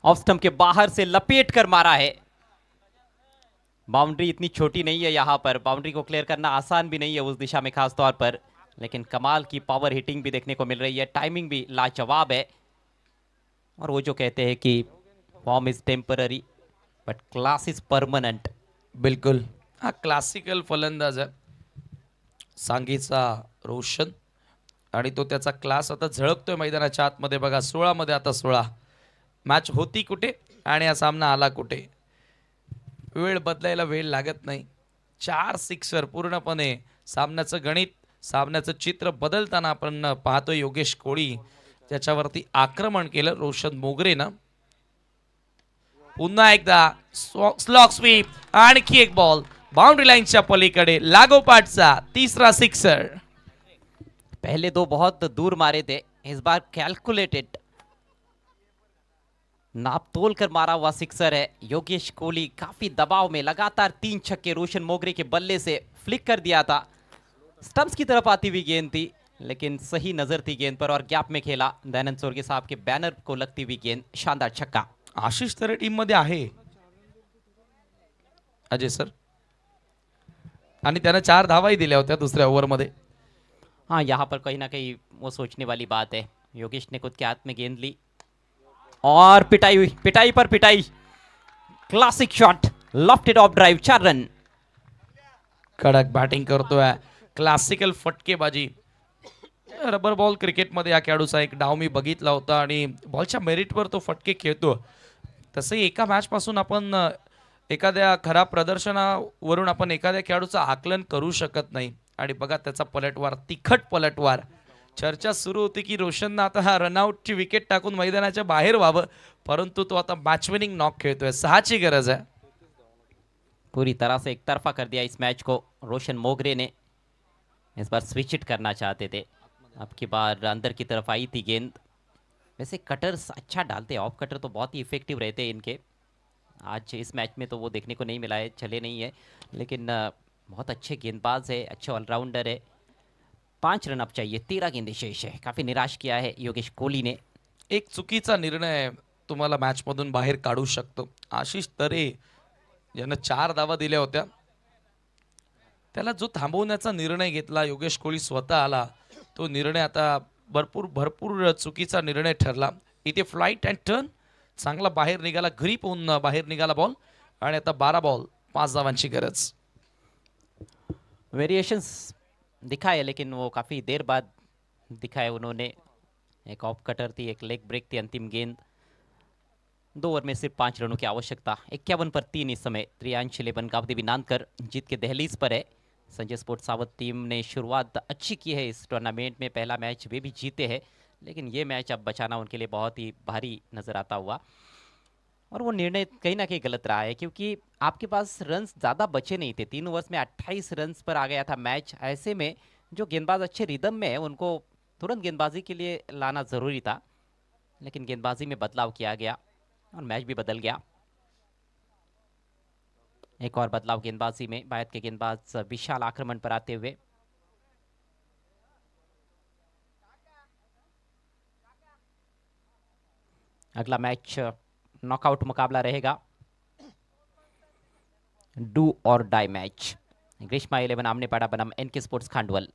ऑफ स्टंप के बाहर से लपेट कर मारा है. बाउंड्री इतनी छोटी नहीं है, यहाँ पर बाउंड्री को क्लियर करना आसान भी नहीं है उस दिशा में खास तौर पर, लेकिन कमाल की पावर हिटिंग भी देखने को मिल रही है. टाइमिंग भी लाजवाब है. और वो जो कहते हैं कि form is temporary but class is permanent. बिलकुल हा क्लासिकल फलंदाज आहे सांगीचा रोशन आणि तो त्याचा क्लास आता झळकतोय मैदानाच्या आतमध्ये. बघा 16 मध्ये आता 16. मॅच होती कुठे आणि हा सामना आला कुठे. वेळ बदलायला वेळ लागत नाही. 4 सिक्सर पूर्णपणे सामन्याचं गणित, सामन्याचं चित्र बदलताना आपण पाहतोय. योगेश कोळी त्याच्यावरती आक्रमण केलं रोशन मोगरेनं. पुन्हा एकदा स्लॉग स्वीप, आणखी एक बॉल बाउंड्री लाईनच्या पलीकडे, लागोपाठचा तिसरा सिक्सर. पहले 2 बहुत दूर मारे थे, इस बार कैलकुलेटेड, नाप तोल कर मारा हुआ सिक्सर है. योगेश कोहली काफी दबाव में, लगातार 3 छक्के रोशन मोगरे के बल्ले से फ्लिक कर दिया था. स्टंप्स की तरफ आती हुई गेंद थी, लेकिन सही नजर थी गेंद पर और गैप में खेला. दयानंद सोरगे साहब के बैनर को लगती हुई गेंद, शानदार छक्का. आशिष तरे टीम मध्ये आहे अजय सर, आणि त्याने 4 धावाही दिल्या होत्या दुसऱ्या ओव्हर मध्ये. हाँ, यहाँ पर कहीं ना कहीं वो सोचने वाली बात है. योगेश ने खुद के हाथ में गेंद ली और पिटाई हुई, पिटाई पर पिटाई. Classic shot, lofted of drive, 4 run. कडक बॅटिंग करतोय, क्लासिकल फटकेबाजी. रबर बॉल क्रिकेटमध्ये या खेळाडूचा एक डाव मी बघितला होता आणि बॉलच्या मेरिटवर तो फटके खेळतो. तसंही एका मॅच पासून आपण एखाद्या खराब प्रदर्शनावरून आपण एखाद्या खेळाडूचं आकलन करू शकत नाही. आणि बघा त्याचा पलटवार, तिखट पलटवार. चर्चा सुरू होती की रोशननं आता हा रनआउटची विकेट टाकून मैदानाच्या बाहेर व्हावं, परंतु तो आता मॅच विनिंग नॉक खेळतोय. 6ची गरज आहे. पूरी तरह से एक तरफा कर दिया इस मैच को रोशन मोगरे ने. इस बार स्विच इट करना चाहते थे, अब की बार अंदर की तरफ आई थी गेंद. वैसे कटर्स अच्छा डालते हैं, ऑफ कटर तो बहुत ही इफेक्टिव रहते हैं इनके. आज इस मैच में तो वो देखने को नहीं मिला है, चले नहीं है, लेकिन बहुत अच्छे गेंदबाज है, अच्छे ऑलराउंडर है. 5 रन अब चाहिए, 13 गेंदें शेष है. काफी निराश किया है योगेश कोहली ने. एक चुकीचा निर्णय तुम्हाला मॅच मधून बाहेर काढू शकतो. आशिष तरे यानं 4 धावा दिल्या होत्या, त्याला जो थांबवण्याचा निर्णय घेतला योगेश कोहली स्वतः आला, तो निर्णय आता भरपूर चुकीचा निर्णय ठरला. इथे फ्लाइट अँड टर्न चांगला बाहेर निघाला, ग्रीप होऊन बाहेर निघाला बॉल. आणि आता 12 बॉल 5 धावांची गरज. वेरिएशंस दिखाए, लेकिन वो काफ़ी देर बाद दिखाए उन्होंने. एक ऑफ कटर थी, एक लेग ब्रेक थी, अंतिम गेंद. 2 ओवर में सिर्फ 5 रनों की आवश्यकता. 51 पर 3 इस समय. त्रियांश 11 गावदेवी नानकर जीत के दहलीज पर है. संजय स्पोर्ट्स सावत टीम ने शुरुआत अच्छी की है इस टूर्नामेंट में. पहला मैच वे भी जीते हैं, लेकिन ये मैच अब बचाना उनके लिए बहुत ही भारी नजर आता हुआ, और वो निर्णय कहीं ना कहीं गलत रहा है क्योंकि आपके पास रन्स ज़्यादा बचे नहीं थे। 3 ओवर्स में 28 रन्स पर आ गया था मैच। ऐसे में जो गेंदबाज अच्छे रिदम में है उनको तुरंत गेंदबाजी के लिए लाना ज़रूरी था, लेकिन गेंदबाजी में बदलाव किया गया और मैच भी बदल गया। एक और बदलाव गेंदबाजी में, भारत के गेंदबाज विशाल आक्रमण पर आते हुए। अगला मैच नॉकआउट मुकाबला रहेगा, डू और डाई मैच। ग्रीष्मा 11 आमने पाड़ा बनाम एनके स्पोर्ट्स खांडवल।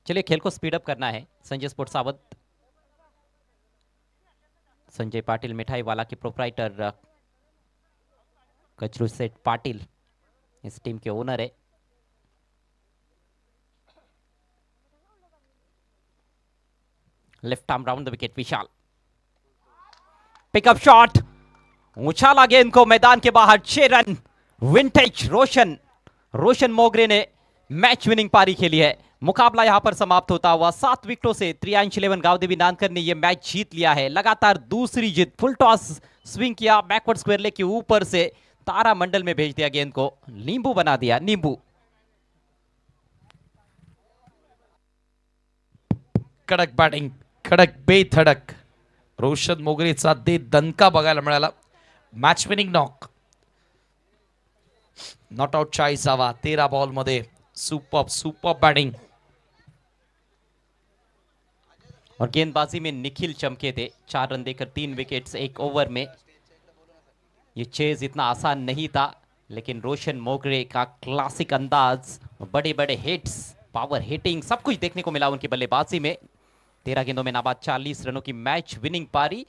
चलिए खेल को स्पीड अप करना है। संजय स्पोर्ट्स सावत, संजय पाटिल मिठाई वाला के प्रोप्राइटर कचरू सेठ पाटिल इस टीम के ओनर है। Left arm round the wicket Vishal, pick up shot, उछाला गेंद को मैदान के बाहर। 6 रन। विंटेज रोशन मोगरे ने मैच विनिंग पारी खेली है। मुकाबला यहां पर समाप्त होता हुआ 7 विकेटों से त्रियांश 11 गावदेवी नानकर ने यह मैच जीत लिया है। लगातार दूसरी जीत। फुल टॉस स्विंग किया, बैकवर्ड स्क्वायर लेग के ऊपर से तारा मंडल में भेज दिया गेंद को, नींबू बना दिया नींबू। कडक बॅटिंग, कडक बेधडक रोशन मोगरेचा दे दणका बघायला मिळाला। Match winning knock, not out 40वा 13 बॉल मध्ये सुपर बॅटिंग। और गेंदबाजी में निखिल चमके थे। 4 रन देकर 3 विकेट्स 1 ओवर में। ये चेज इतना आसान नहीं था, लेकिन रोशन मोगरे का क्लासिक अंदाज, बड़े बड़े हिट्स, पावर हिटिंग, सब कुछ देखने को मिला उनकी बल्लेबाजी में। 13 गेंदों में नाबाद 40 रनों की मैच विनिंग पारी।